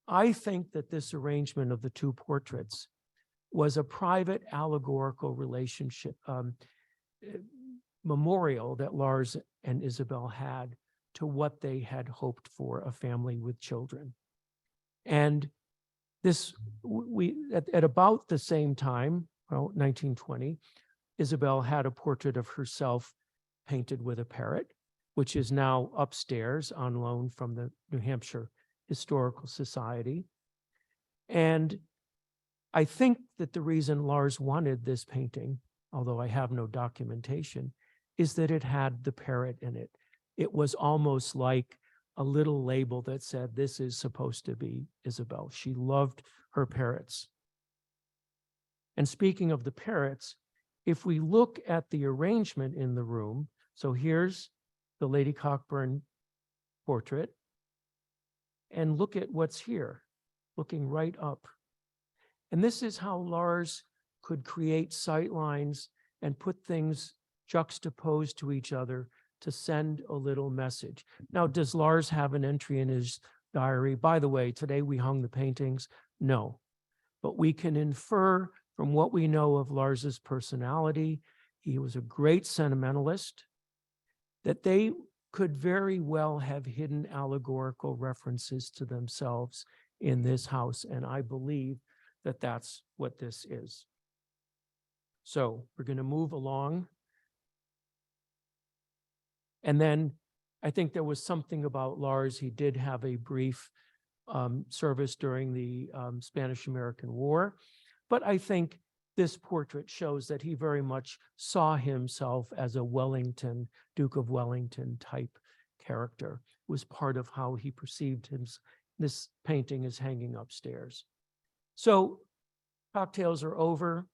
I think that this arrangement of the 2 portraits was a private allegorical relationship, memorial that Lars and Isabel had to what they had hoped for, a family with children. And this, at about the same time, well, 1920, Isabel had a portrait of herself painted with a parrot, which is now upstairs on loan from the New Hampshire Historical Society. And I think that the reason Lars wanted this painting, although I have no documentation, is that it had the parrot in it. It was almost like a little label that said, this is supposed to be Isabel. She loved her parrots. And speaking of the parrots, if we look at the arrangement in the room, so here's the Lady Cockburn portrait, and look at what's here, looking right up. And this is how Lars could create sight lines and put things juxtaposed to each other to send a little message. Now, does Lars have an entry in his diary? By the way, today we hung the paintings. No, but we can infer from what we know of Lars's personality, he was a great sentimentalist, that they could very well have hidden allegorical references to themselves in this house. And I believe that that's what this is. So we're going to move along. And then I think there was something about Lars. He did have a brief service during the Spanish-American War. But I think this portrait shows that he very much saw himself as a Wellington, Duke of Wellington type character. It was part of how he perceived him. This painting is hanging upstairs. So cocktails are over.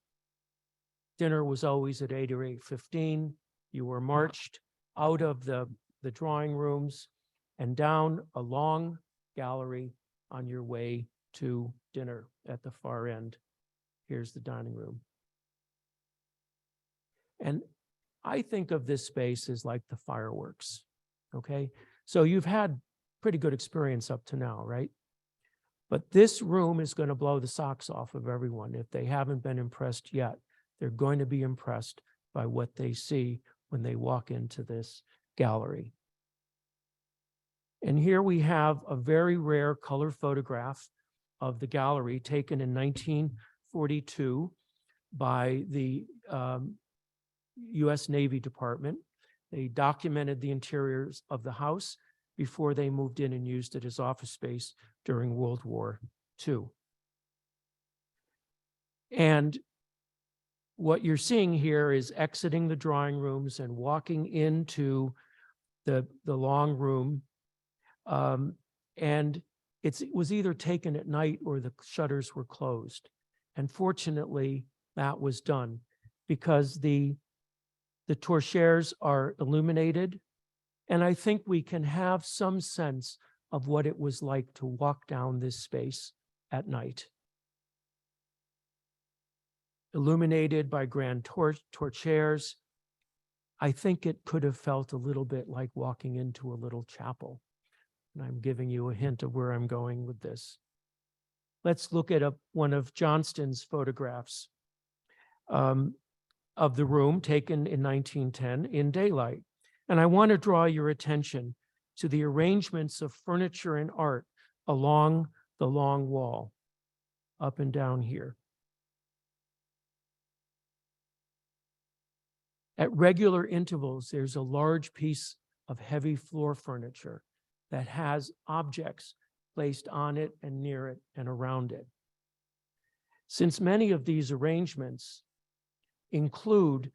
Dinner was always at 8 or 8:15. You were marched out of the drawing rooms and down a long gallery on your way to dinner at the far end. Here's the dining room. And I think of this space as like the fireworks, okay? So you've had pretty good experience up to now, right? But this room is going to blow the socks off of everyone. If they haven't been impressed yet, they're going to be impressed by what they see when they walk into this gallery. And here we have a very rare color photograph of the gallery taken in 1942 by the U.S. Navy Department. They documented the interiors of the house before they moved in and used it as office space during World War II. And what you're seeing here is exiting the drawing rooms and walking into the long room. And it was either taken at night or the shutters were closed. And fortunately, that was done because the torchères are illuminated. And I think we can have some sense of what it was like to walk down this space at night. Illuminated by grand torchères, I think it could have felt a little bit like walking into a little chapel. And I'm giving you a hint of where I'm going with this. Let's look at one of Johnston's photographs of the room taken in 1910 in daylight. And I want to draw your attention to the arrangements of furniture and art along the long wall, up and down here. At regular intervals, there's a large piece of heavy floor furniture that has objects placed on it and near it and around it. Since many of these arrangements include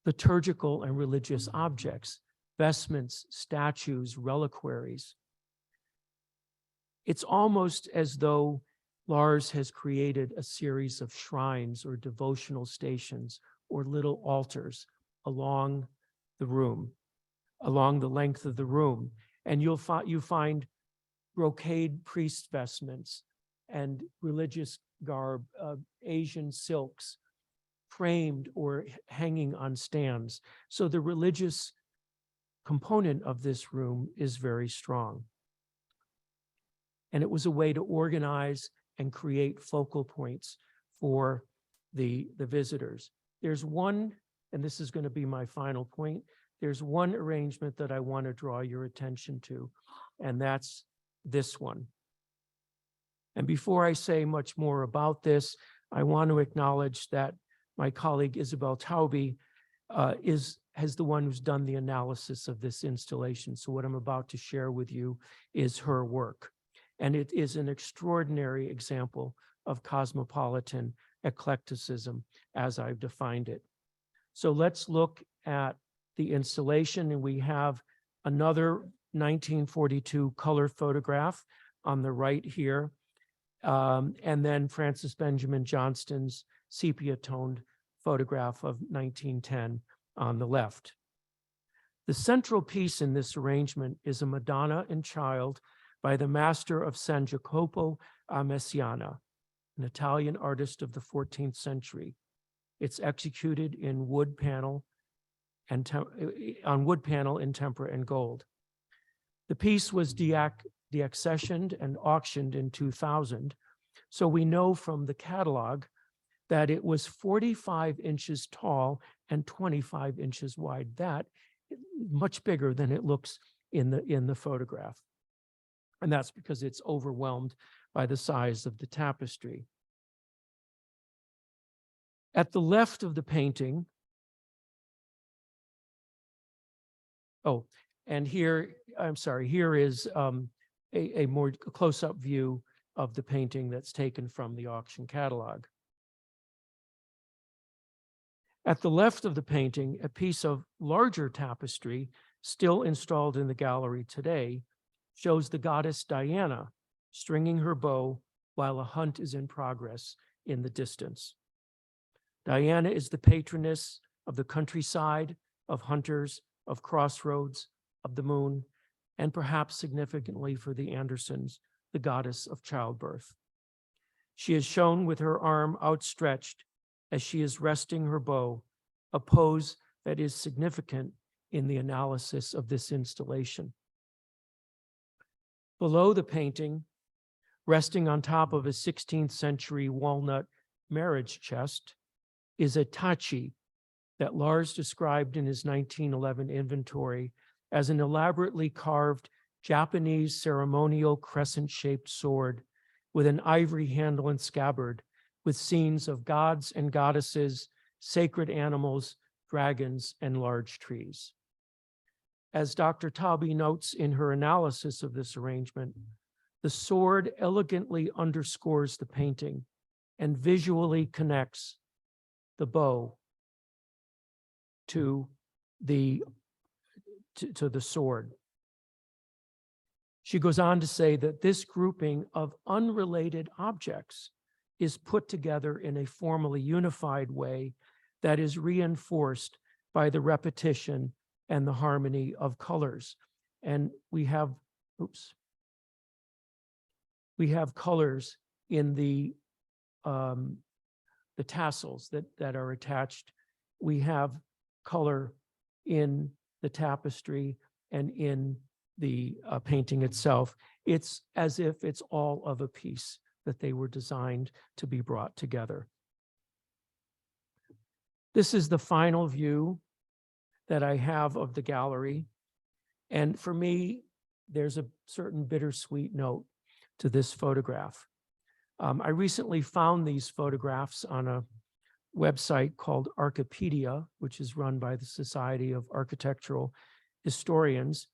liturgical and religious objects, vestments, statues, reliquaries, it's almost as though Lars has created a series of shrines or devotional stations or little altars along the room, along the length of the room. And you find brocade priest vestments and religious garb, Asian silks, framed or hanging on stands. So the religious component of this room is very strong. And it was a way to organize and create focal points for the visitors. There's one, and this is going to be my final point, there's one arrangement that I want to draw your attention to, and that's this one. And before I say much more about this, I want to acknowledge that my colleague Isabel Taube has the one who's done the analysis of this installation. So what I'm about to share with you is her work. And it is an extraordinary example of cosmopolitan eclecticism as I've defined it. So let's look at the installation, and we have another 1942 color photograph on the right here, and then Francis Benjamin Johnston's sepia-toned photograph of 1910 on the left. The central piece in this arrangement is a Madonna and Child by the master of San Jacopo a Messiana, an Italian artist of the 14th century. It's executed in wood panel and on wood panel in tempera and gold. The piece was deaccessioned and auctioned in 2000. So we know from the catalog that it was 45 inches tall and 25 inches wide. That much bigger than it looks in the photograph. And that's because it's overwhelmed by the size of the tapestry. At the left of the painting, and here, I'm sorry, here is a more close-up view of the painting that's taken from the auction catalog. At the left of the painting, a piece of larger tapestry still installed in the gallery today shows the goddess Diana stringing her bow while a hunt is in progress in the distance. Diana is the patroness of the countryside, of hunters, of crossroads, of the moon, and perhaps significantly for the Andersons, the goddess of childbirth. She is shown with her arm outstretched as she is resting her bow, a pose that is significant in the analysis of this installation. Below the painting, resting on top of a 16th century walnut marriage chest, is a tachi that Lars described in his 1911 inventory as an elaborately carved Japanese ceremonial crescent-shaped sword with an ivory handle and scabbard, with scenes of gods and goddesses, sacred animals, dragons, and large trees. As Dr. Taube notes in her analysis of this arrangement, the sword elegantly underscores the painting and visually connects the bow to the sword. She goes on to say that this grouping of unrelated objects is put together in a formally unified way that is reinforced by the repetition and the harmony of colors. And we have colors in the tassels that are attached. We have color in the tapestry and in the painting itself. It's as if it's all of a piece, that they were designed to be brought together. This is the final view that I have of the gallery. And for me, there's a certain bittersweet note to this photograph. I recently found these photographs on a website called Archipedia, which is run by the Society of Architectural Historians.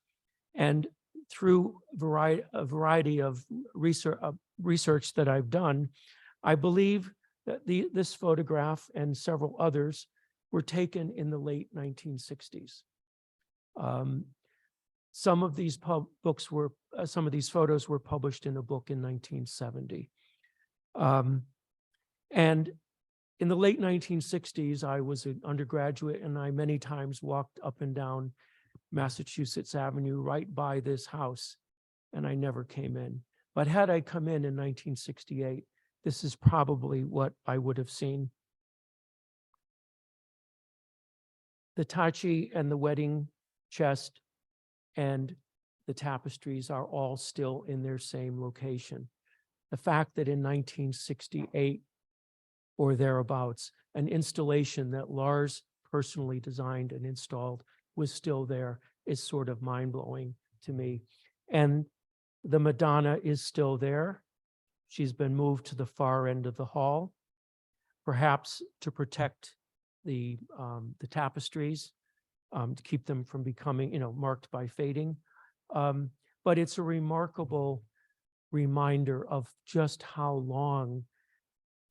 And through a variety of research that I've done, I believe that this photograph and several others were taken in the late 1960s. Some of these some of these photos were published in a book in 1970. And in the late 1960s, I was an undergraduate, and I many times walked up and down Massachusetts Avenue right by this house, and I never came in. But had I come in 1968, this is probably what I would have seen. The tachi and the wedding chest and the tapestries are all still in their same location. The fact that in 1968 or thereabouts, an installation that Lars personally designed and installed was still there is sort of mind-blowing to me. And the Madonna is still there. She's been moved to the far end of the hall, perhaps to protect the tapestries, to keep them from becoming, marked by fading. But it's a remarkable reminder of just how long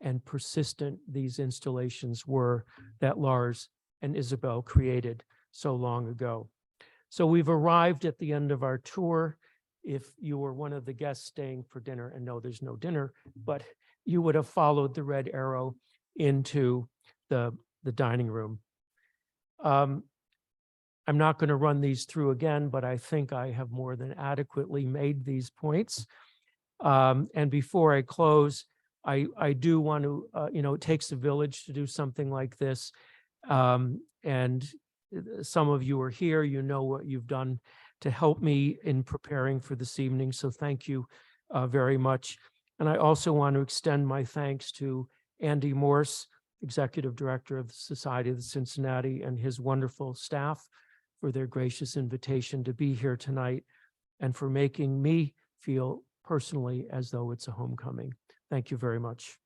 and persistent these installations were that Lars and Isabel created so long ago. So we've arrived at the end of our tour. If you were one of the guests staying for dinner, and no, there's no dinner, but you would have followed the red arrow into the dining room. I'm not going to run these through again, but I think I have more than adequately made these points. And before I close, I do want to, it takes a village to do something like this. And some of you are here, you know what you've done to help me in preparing for this evening. So thank you very much. And I also want to extend my thanks to Andy Morse, Executive Director of the Society of the Cincinnati, and his wonderful staff for their gracious invitation to be here tonight and for making me feel personally as though it's a homecoming. Thank you very much.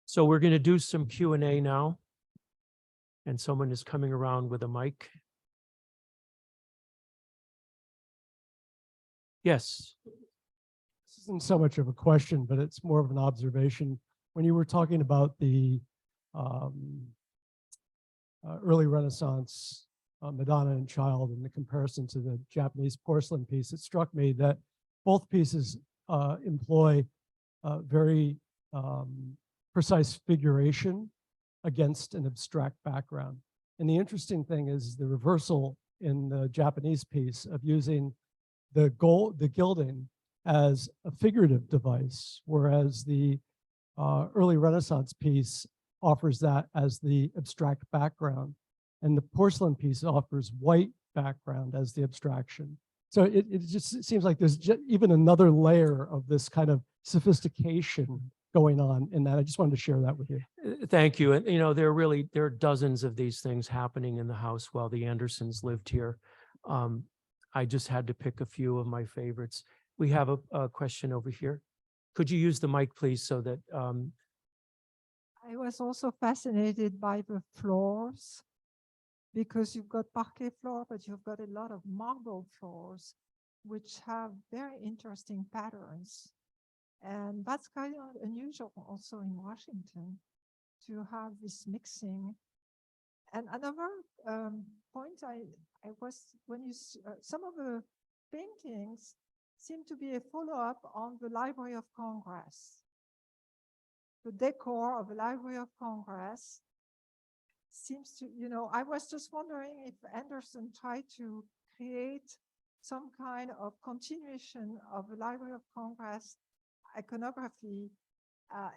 So we're going to do some Q&A now. And someone is coming around with a mic. Yes. This isn't so much of a question, but it's more of an observation. When you were talking about the early Renaissance Madonna and Child and the comparison to the Japanese porcelain piece, it struck me that both pieces employ very precise figuration against an abstract background. And the interesting thing is the reversal in the Japanese piece of using the gilding as a figurative device, whereas the early Renaissance piece offers that as the abstract background. And the porcelain piece offers white background as the abstraction. So it just seems like there's even another layer of this kind of sophistication going on in that. I just wanted to share that with you. Thank you. And there are dozens of these things happening in the house while the Andersons lived here. I just had to pick a few of my favorites. We have a question over here. Could you use the mic, please, so that I was also fascinated by the floors, because you've got parquet floor, but you've got a lot of marble floors, which have very interesting patterns. And that's kind of unusual also in Washington to have this mixing. And another point I was, when you, some of the paintings seem to be a follow-up on the Library of Congress. The decor of the Library of Congress seems to, I was just wondering if Anderson tried to create some kind of continuation of the Library of Congress iconography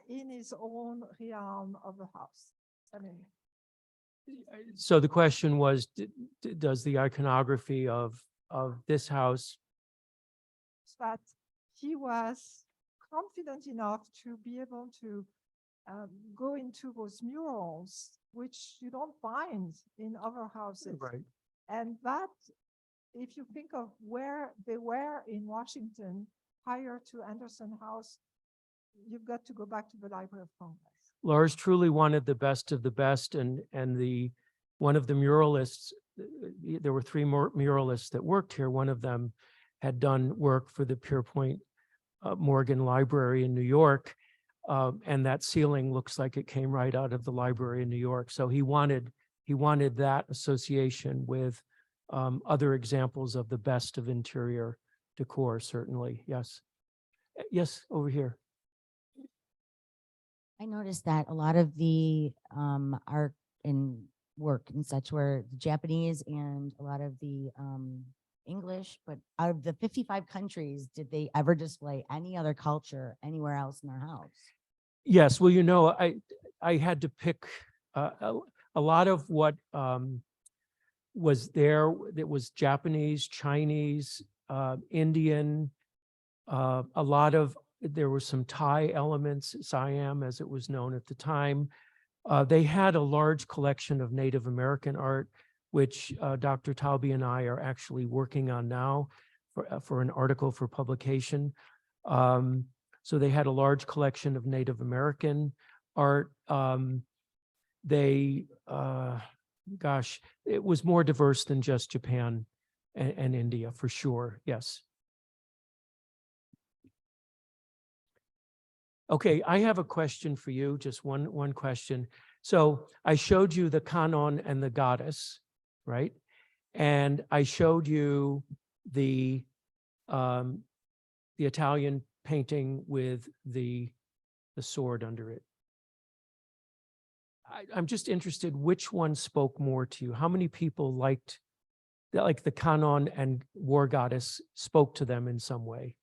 in his own realm of the house. I mean, so the question was, does the iconography of this house that he was confident enough to be able to go into those murals, which you don't find in other houses. Right. And that, if you think of where they were in Washington prior to Anderson House, you've got to go back to the Library of Congress. Lars truly wanted the best of the best, and one of the muralists, there were three more muralists that worked here. One of them had done work for the Pierpont Morgan Library in New York, and that ceiling looks like it came right out of the library in New York. So he wanted that association with other examples of the best of interior decor, certainly. Yes. Yes, over here. I noticed that a lot of the art and work and such were Japanese and a lot of the English, but out of the 55 countries, did they ever display any other culture anywhere else in their house? Yes, well, you know, I had to pick a lot of what was there. That was Japanese, Chinese, Indian, a lot of, there were some Thai elements, Siam as it was known at the time. They had a large collection of Native American art, which Dr. Taubey and I are actually working on now for an article for publication. So they had a large collection of Native American art. Gosh, it was more diverse than just Japan and India, for sure, yes. Okay, I have a question for you, just one question. So I showed you the Canon and the goddess, right? And I showed you the Italian painting with the sword under it. I'm just interested, which one spoke more to you? How many people liked, like the Canon and war goddess spoke to them in some way?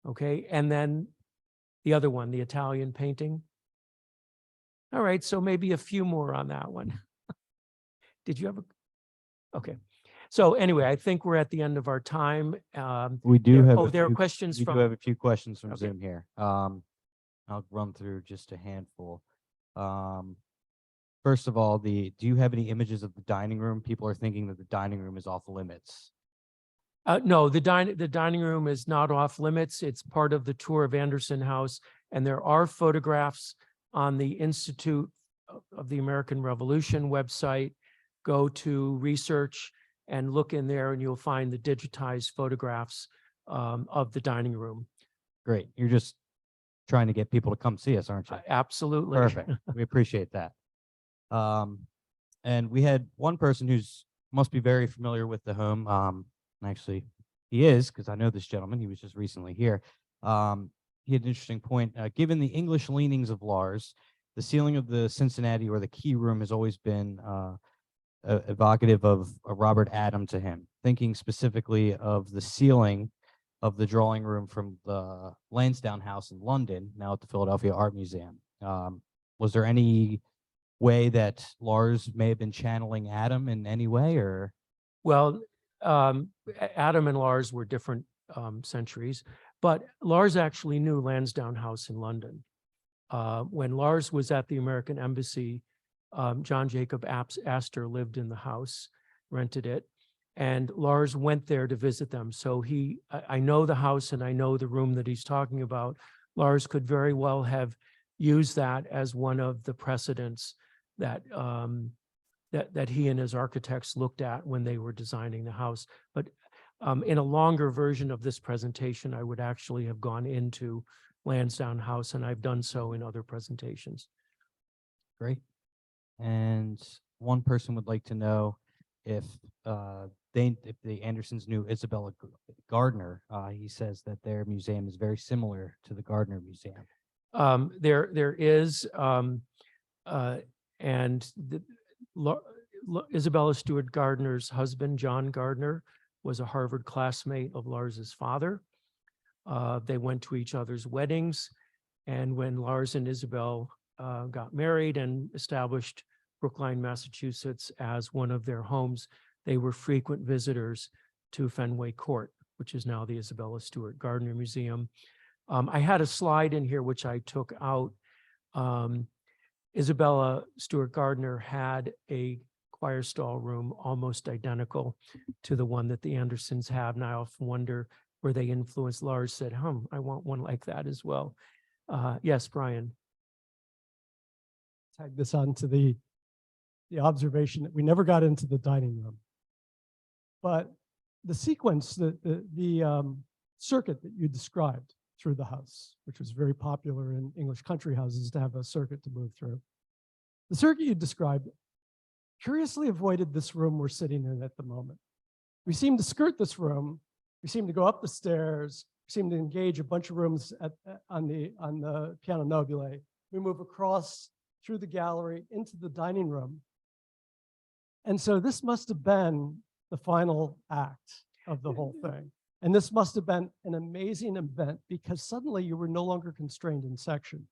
Okay, and then the other one, the Italian painting. All right, so maybe a few more on that one. Did you have a, okay. So anyway, I think we're at the end of our time. We do have. Oh, a there are few- questions We from. do have a few questions from Okay. Zoom here. I'll run through just a handful. First of all, do you have any images of the dining room? People are thinking that the dining room is off limits. No, the dining room is not off limits. It's part of the tour of Anderson House, and there are photographs on the Institute of the American Revolution website. Go to research and look in there, and you'll find the digitized photographs of the dining room. Great. You're just trying to get people to come see us, aren't you? Absolutely. Perfect. We appreciate that. And we had one person who's must be very familiar with the home. Actually, he is, because I know this gentleman. He was just recently here. He had an interesting point. Given the English leanings of Lars, the ceiling of the Cincinnati or the key room has always been evocative of a Robert Adam to him, thinking specifically of the ceiling of the drawing room from the Lansdowne House in London, now at the Philadelphia Art Museum. Was there any way that Lars may have been channeling Adam in any way, or? Well, Adam and Lars were different centuries, but Lars actually knew Lansdowne House in London. When Lars was at the American Embassy, John Jacob Astor lived in the house, rented it, and Lars went there to visit them. So I know the house and I know the room that he's talking about. Lars could very well have used that as one of the precedents that that he and his architects looked at when they were designing the house. But in a longer version of this presentation, I would actually have gone into Lansdowne House, and I've done so in other presentations. Great. And one person would like to know if the Andersons knew Isabella Gardner. He says that their museum is very similar to the Gardner Museum. There is, and Isabella Stewart Gardner's husband, John Gardner, was a Harvard classmate of Lars's father. They went to each other's weddings, and when Lars and Isabel got married and established Brookline, Massachusetts as one of their homes, they were frequent visitors to Fenway Court. which is now the Isabella Stewart Gardner Museum. I had a slide in here which I took out. Isabella Stewart Gardner had a choir stall room almost identical to the one that the Andersons have. And I often wonder where they influenced. Lars said, I want one like that as well. Yes, Brian. Tag this on to the observation that we never got into the dining room. But the sequence, the circuit that you described through the house, which was very popular in English country houses to have a circuit to move through. The circuit you described curiously avoided this room we're sitting in at the moment. We seem to skirt this room. We seem to go up the stairs. We seem to engage a bunch of rooms on the piano nobile. We move across through the gallery into the dining room. And so this must have been the final act of the whole thing. And this must have been an amazing event because suddenly you were no longer constrained in section.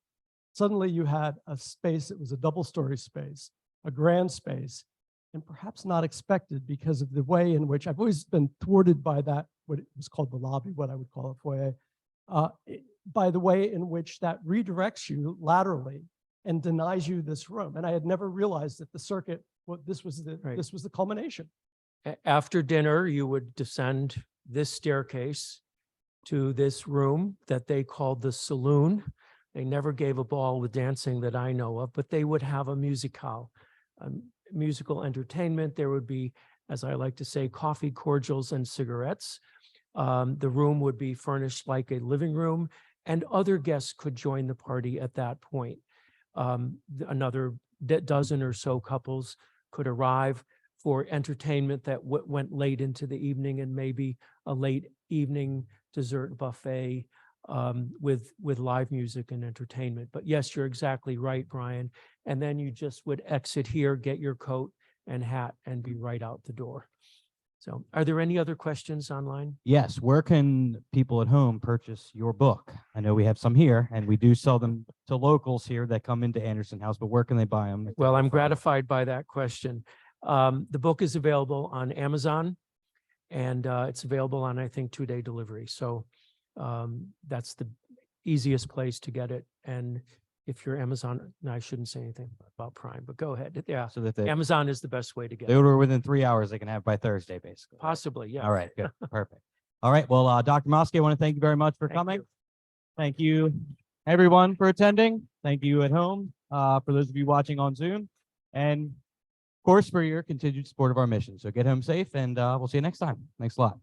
Suddenly you had a space that was a double-story space, a grand space, and perhaps not expected because of the way in which I've always been thwarted by that, what it was called the lobby, what I would call a foyer, by the way in which that redirects you laterally and denies you this room. And I had never realized that the circuit, this was the culmination. After dinner, you would descend this staircase to this room that they called the saloon. They never gave a ball with dancing that I know of, but they would have a musical entertainment. There would be, as I like to say, coffee, cordials, and cigarettes. The room would be furnished like a living room, and other guests could join the party at that point. Another dozen or so couples could arrive for entertainment that went late into the evening, and maybe a late evening dessert buffet with live music and entertainment. But yes, you're exactly right, Brian. And then you just would exit here, get your coat and hat, and be right out the door. So are there any other questions online? Yes, where can people at home purchase your book? I know we have some here, and we do sell them to locals here that come into Anderson House, but where can they buy them? Well, I'm gratified by that question. The book is available on Amazon, and it's available on, I think, 2-day delivery. So that's the easiest place to get it. And if you're Amazon, no, I shouldn't say anything about Prime, but go ahead. Yeah, So that they Amazon is the best way to get they it. order within 3 hours, they can have by Thursday, basically. right? Possibly, yeah. All right, good, perfect. All right, well, Dr. Moskey, I want to thank you very much for Thank coming. you. Thank you, everyone, for attending. Thank you at home, for those of you watching on Zoom, and of course, for your continued support of our mission. So get home safe, and we'll see you next time. Thanks a lot.